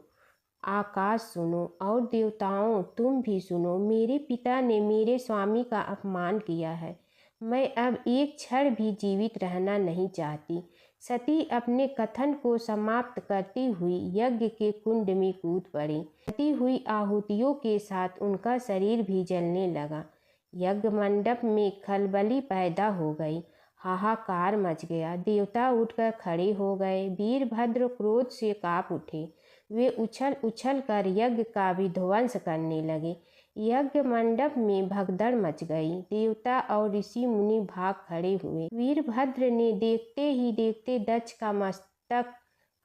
आकाश सुनो और देवताओं तुम भी सुनो। मेरे पिता ने मेरे स्वामी का अपमान किया है। मैं अब एक क्षण भी जीवित रहना नहीं चाहती। सती अपने कथन को समाप्त करती हुई यज्ञ के कुंड में कूद पड़ी। जलती हुई आहुतियों के साथ उनका शरीर भी जलने लगा। यज्ञ मंडप में खलबली पैदा हो गई। हाहाकार मच गया। देवता उठकर खड़े हो गए। वीरभद्र क्रोध से कांप उठे। वे उछल उछल कर यज्ञ का विध्वंस करने लगे। यज्ञ मंडप में भगदड़ मच गई। देवता और ऋषि मुनि भाग खड़े हुए। वीरभद्र ने देखते ही देखते दक्ष का मस्तक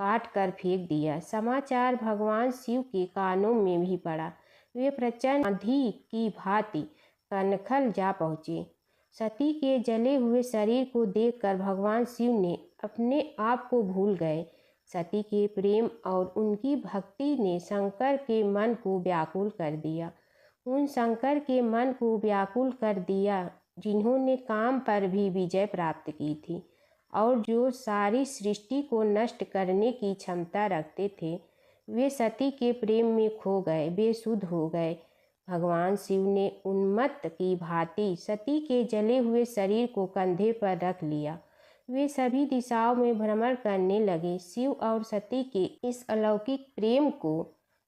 काट कर फेंक दिया। समाचार भगवान शिव के कानों में भी पड़ा। वे प्रचंड आंधी की भांति कनखल जा पहुँचे। सती के जले हुए शरीर को देखकर भगवान शिव ने अपने आप को भूल गए। सती के प्रेम और उनकी भक्ति ने शंकर के मन को व्याकुल कर दिया। उन शंकर के मन को व्याकुल कर दिया जिन्होंने काम पर भी विजय प्राप्त की थी और जो सारी सृष्टि को नष्ट करने की क्षमता रखते थे। वे सती के प्रेम में खो गए, बेसुध हो गए। भगवान शिव ने उन्मत्त की भांति सती के जले हुए शरीर को कंधे पर रख लिया। वे सभी दिशाओं में भ्रमण करने लगे। शिव और सती के इस अलौकिक प्रेम को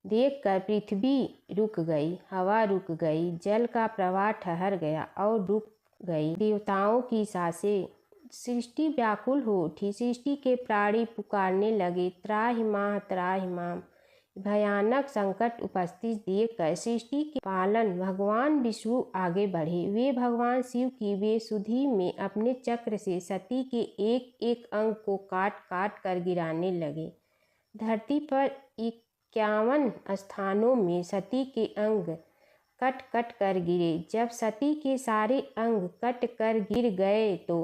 देखकर पृथ्वी रुक गई, हवा रुक गई, जल का प्रवाह ठहर गया और रुक गई। देवताओं की सांसें, सृष्टि व्याकुल हो उठी। सृष्टि के प्राणी पुकारने लगे, त्राहि माह त्राहि माम। भयानक संकट उपस्थित देखकर सृष्टि के पालन भगवान विष्णु आगे बढ़े। वे भगवान शिव की बेसुधी में अपने चक्र से सती के एक एक अंग को काट काट कर गिराने लगे। धरती पर 51 स्थानों में सती के अंग कट कट कर गिरे। जब सती के सारे अंग कट कर गिर गए तो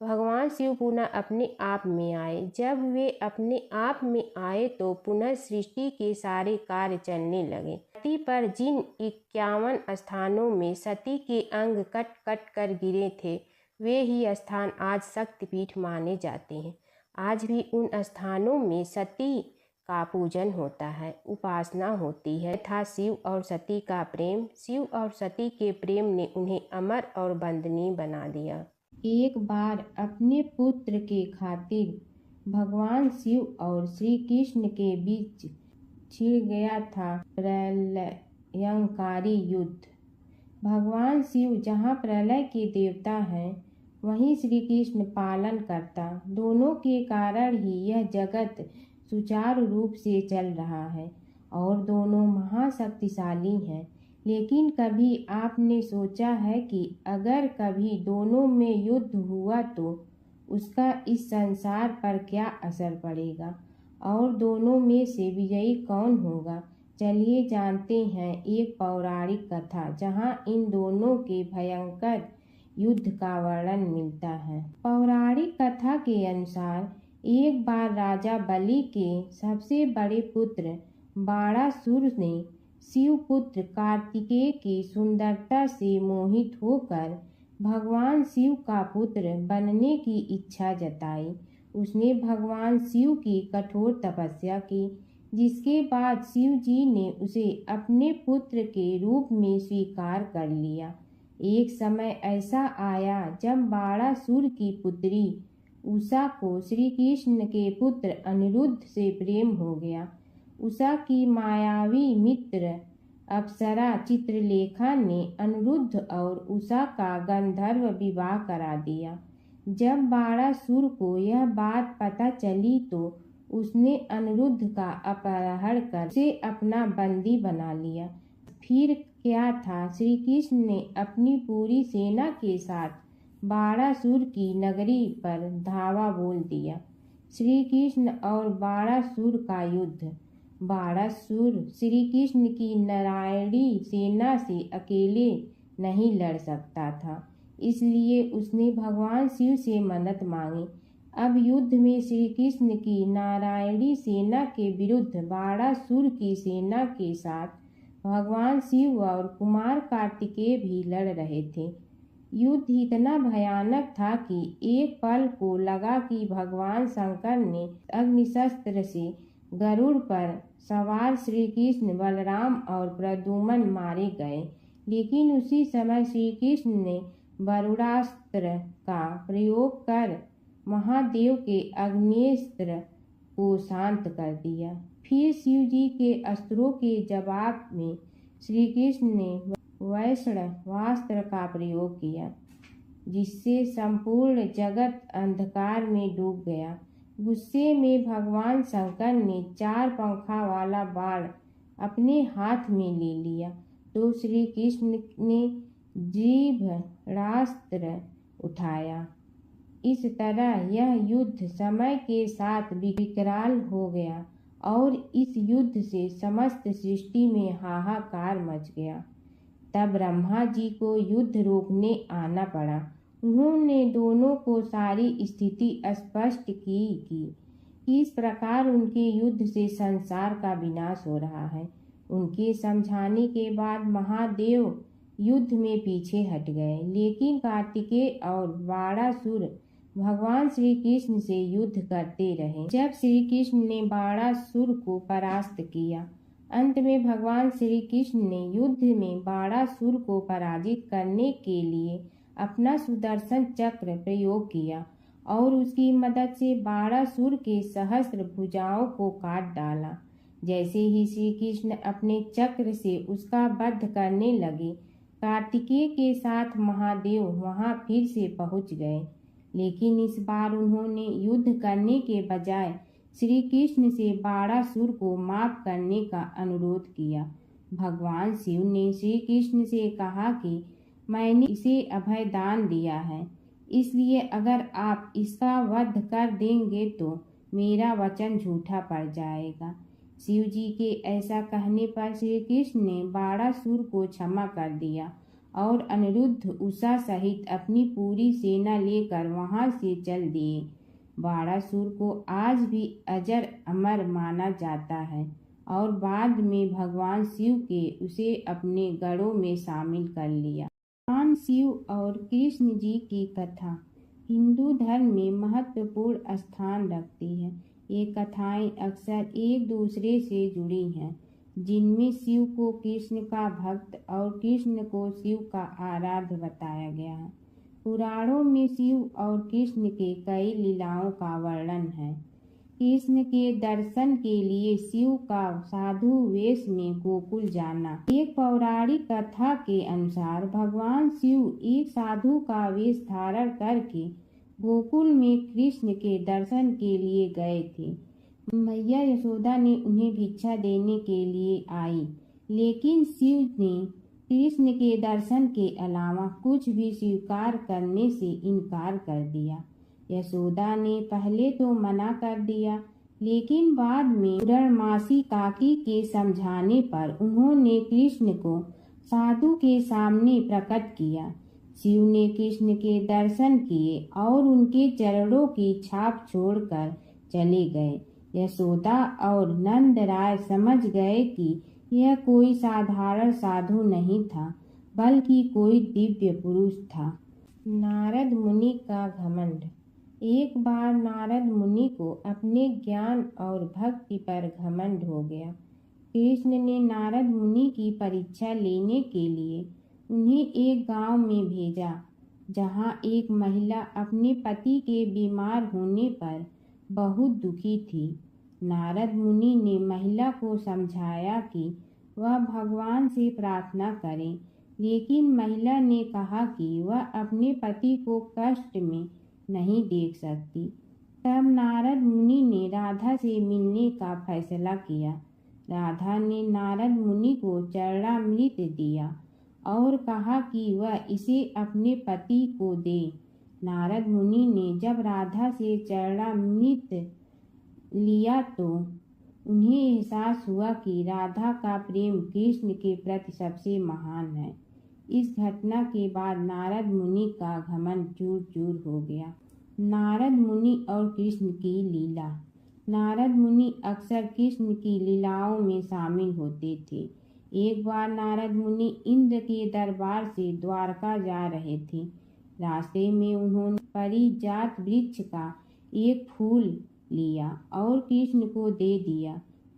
भगवान शिव पुनः अपने आप में आए। जब वे अपने आप में आए तो पुनः सृष्टि के सारे कार्य चलने लगे। धरती पर जिन 51 स्थानों में सती के अंग कट कट कर गिरे थे, वे ही स्थान आज शक्तिपीठ माने जाते हैं। आज भी उन स्थानों में सती का पूजन होता है, उपासना होती है तथा शिव और सती का प्रेम, शिव और सती के प्रेम ने उन्हें अमर और वंदनीय बना दिया। एक बार अपने पुत्र के खातिर भगवान शिव और श्री कृष्ण के बीच छिड़ गया था प्रलयंकारी युद्ध। भगवान शिव जहाँ प्रलय के देवता हैं, वहीं श्री कृष्ण पालन करता। दोनों के कारण ही यह जगत सुचारू रूप से चल रहा है और दोनों महाशक्तिशाली हैं। लेकिन कभी आपने सोचा है कि अगर कभी दोनों में युद्ध हुआ तो उसका इस संसार पर क्या असर पड़ेगा और दोनों में से विजयी कौन होगा? चलिए जानते हैं एक पौराणिक कथा जहां इन दोनों के भयंकर युद्ध का वर्णन मिलता है। पौराणिक कथा के अनुसार एक बार राजा बलि के सबसे बड़े पुत्र बाणासुर ने शिव पुत्र कार्तिकेय की सुंदरता से मोहित होकर भगवान शिव का पुत्र बनने की इच्छा जताई। उसने भगवान शिव की कठोर तपस्या की, जिसके बाद शिव जी ने उसे अपने पुत्र के रूप में स्वीकार कर लिया। एक समय ऐसा आया जब बाणासुर की पुत्री उषा को श्री कृष्ण के पुत्र अनिरुद्ध से प्रेम हो गया। उषा की मायावी मित्र अप्सरा चित्रलेखा ने अनिरुद्ध और उषा का गंधर्व विवाह करा दिया। जब बाणासुर को यह बात पता चली तो उसने अनिरुद्ध का अपहरण कर उसे अपना बंदी बना लिया। फिर क्या था, श्री कृष्ण ने अपनी पूरी सेना के साथ बाणासुर की नगरी पर धावा बोल दिया। श्री कृष्ण और बाणासुर का युद्ध। बाणासुर श्री कृष्ण की नारायणी सेना से अकेले नहीं लड़ सकता था, इसलिए उसने भगवान शिव से मदद मांगी। अब युद्ध में श्री कृष्ण की नारायणी सेना के विरुद्ध बाणासुर की सेना के साथ भगवान शिव और कुमार कार्तिकेय भी लड़ रहे थे। युद्ध इतना भयानक था कि एक पल को लगा कि भगवान शंकर ने अग्निशस्त्र से गरुड़ पर सवार श्री कृष्ण, बलराम और प्रद्युम्न मारे गए। लेकिन उसी समय श्री कृष्ण ने वरुणास्त्र का प्रयोग कर महादेव के अग्नेस्त्र को शांत कर दिया। फिर शिव जी के अस्त्रों के जवाब में श्री कृष्ण ने वैष्णवास्त्र का प्रयोग किया, जिससे संपूर्ण जगत अंधकार में डूब गया। गुस्से में भगवान शंकर ने 4 पंखा वाला बाण अपने हाथ में ले लिया तो श्री कृष्ण ने जीभरास्त्र उठाया। इस तरह यह युद्ध समय के साथ विकराल हो गया और इस युद्ध से समस्त सृष्टि में हाहाकार मच गया। तब ब्रह्मा जी को युद्ध रोकने आना पड़ा। उन्होंने दोनों को सारी स्थिति स्पष्ट की कि किस प्रकार उनके युद्ध से संसार का विनाश हो रहा है। उनके समझाने के बाद महादेव युद्ध में पीछे हट गए, लेकिन कार्तिकेय और बाणासुर भगवान श्री कृष्ण से युद्ध करते रहे। जब श्री कृष्ण ने बाणासुर को परास्त किया, अंत में भगवान श्री कृष्ण ने युद्ध में बाणासुर को पराजित करने के लिए अपना सुदर्शन चक्र प्रयोग किया और उसकी मदद से बाणासुर के सहस्त्र भुजाओं को काट डाला। जैसे ही श्री कृष्ण अपने चक्र से उसका वध करने लगे, कार्तिकेय के साथ महादेव वहां फिर से पहुंच गए, लेकिन इस बार उन्होंने युद्ध करने के बजाय श्री कृष्ण से बाणासुर को माफ करने का अनुरोध किया। भगवान शिव ने श्री कृष्ण से कहा कि मैंने इसे अभय दान दिया है, इसलिए अगर आप इसका वध कर देंगे तो मेरा वचन झूठा पड़ जाएगा। शिव जी के ऐसा कहने पर श्री कृष्ण ने बाणासुर को क्षमा कर दिया और अनिरुद्ध उषा सहित अपनी पूरी सेना लेकर वहां से चल दिए। बाणासुर को आज भी अजर अमर माना जाता है और बाद में भगवान शिव के उसे अपने गढ़ों में शामिल कर लिया। भगवान शिव और कृष्ण जी की कथा हिंदू धर्म में महत्वपूर्ण स्थान रखती है। ये कथाएं अक्सर एक दूसरे से जुड़ी हैं, जिनमें शिव को कृष्ण का भक्त और कृष्ण को शिव का आराध्य बताया गया है। पुराणों में शिव और कृष्ण के कई लीलाओं का वर्णन है। कृष्ण के दर्शन के लिए शिव का साधु वेश में गोकुल जाना। एक पौराणिक कथा के अनुसार भगवान शिव एक साधु का वेश धारण करके गोकुल में कृष्ण के दर्शन के लिए गए थे। मैया यशोदा ने उन्हें भिक्षा देने के लिए आई, लेकिन शिव ने कृष्ण के दर्शन के अलावा कुछ भी स्वीकार करने से इनकार कर दिया। यशोदा ने पहले तो मना कर दिया, लेकिन बाद में पूर्णमासी काकी के समझाने पर उन्होंने कृष्ण को साधु के सामने प्रकट किया। शिव ने कृष्ण के दर्शन किए और उनके चरणों की छाप छोड़कर चले गए। यशोदा और नंद राय समझ गए कि यह कोई साधारण साधु नहीं था, बल्कि कोई दिव्य पुरुष था। नारद मुनि का घमंड। एक बार नारद मुनि को अपने ज्ञान और भक्ति पर घमंड हो गया। कृष्ण ने नारद मुनि की परीक्षा लेने के लिए उन्हें एक गांव में भेजा, जहां एक महिला अपने पति के बीमार होने पर बहुत दुखी थी। नारद मुनि ने महिला को समझाया कि वह भगवान से प्रार्थना करे, लेकिन महिला ने कहा कि वह अपने पति को कष्ट में नहीं देख सकती। तब नारद मुनि ने राधा से मिलने का फैसला किया। राधा ने नारद मुनि को चरणामृत दिया और कहा कि वह इसे अपने पति को दे। नारद मुनि ने जब राधा से चरणामृत लिया तो उन्हें एहसास हुआ कि राधा का प्रेम कृष्ण के प्रति सबसे महान है। इस घटना के बाद नारद मुनि का घमंड चूर चूर हो गया। नारद मुनि और कृष्ण की लीला। नारद मुनि अक्सर कृष्ण की लीलाओं में शामिल होते थे। एक बार नारद मुनि इंद्र के दरबार से द्वारका जा रहे थे। रास्ते में उन्होंने पारिजात वृक्ष का एक फूल लिया और कृष्ण को दे दिया।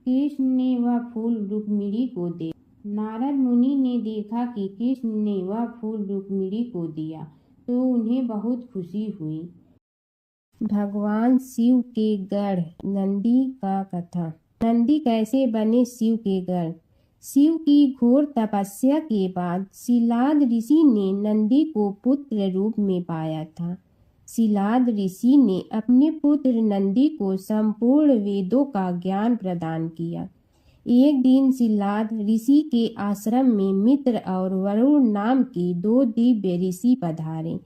कृष्ण ने वह फूल रुक्मिणी को दे। नारद मुनि ने देखा कि कृष्ण ने वह फूल रुक्मिणी को दिया तो उन्हें बहुत खुशी हुई। भगवान शिव के गढ़। नंदी का कथा। नंदी कैसे बने शिव के गढ़। शिव की घोर तपस्या के बाद शिलाद ऋषि ने नंदी को पुत्र रूप में पाया था। शिलाद ऋषि ने अपने पुत्र नंदी को संपूर्ण वेदों का ज्ञान प्रदान किया। एक दिन शिलाद ऋषि के आश्रम में मित्र और वरुण नाम के दो दिव्य ऋषि पधारे।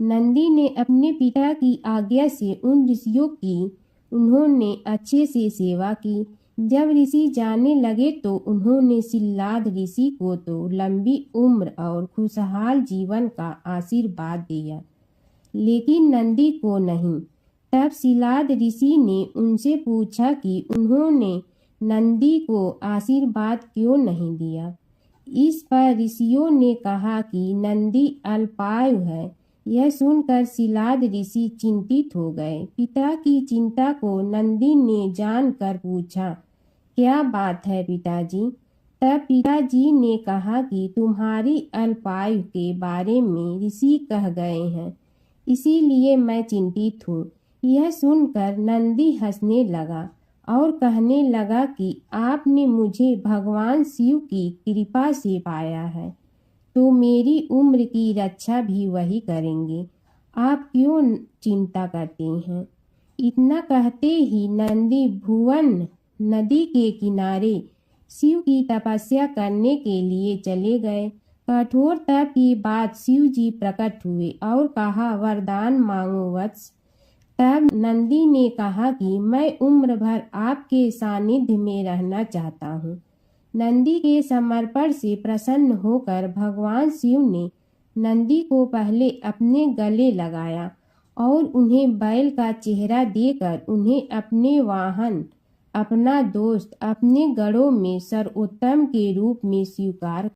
नंदी ने अपने पिता की आज्ञा से उन ऋषियों की उन्होंने अच्छे से सेवा की। जब ऋषि जाने लगे तो उन्होंने शिलाद ऋषि को तो लंबी उम्र और खुशहाल जीवन का आशीर्वाद दिया, लेकिन नंदी को नहीं। तब शिलाद ऋषि ने उनसे पूछा कि उन्होंने नंदी को आशीर्वाद क्यों नहीं दिया। इस पर ऋषियों ने कहा कि नंदी अल्पायु है। यह सुनकर शिलाद ऋषि चिंतित हो गए। पिता की चिंता को नंदी ने जानकर पूछा, क्या बात है पिताजी। तब पिताजी ने कहा कि तुम्हारी अल्पायु के बारे में ऋषि कह गए हैं, इसीलिए मैं चिंतित हूँ। यह सुनकर नंदी हंसने लगा और कहने लगा कि आपने मुझे भगवान शिव की कृपा से पाया है, तो मेरी उम्र की रक्षा भी वही करेंगे। आप क्यों चिंता करते हैं। इतना कहते ही नंदी भुवन नदी के किनारे शिव की तपस्या करने के लिए चले गए। कठोर तप के बाद शिव जी प्रकट हुए और कहा, वरदान मांगो वत्स। तब नंदी ने कहा कि मैं उम्र भर आपके सानिध्य में रहना चाहता हूँ। नंदी के समर्पण से प्रसन्न होकर भगवान शिव ने नंदी को पहले अपने गले लगाया और उन्हें बैल का चेहरा देकर उन्हें अपने वाहन, अपना दोस्त, अपने गढ़ों में सर्वोत्तम के रूप में स्वीकार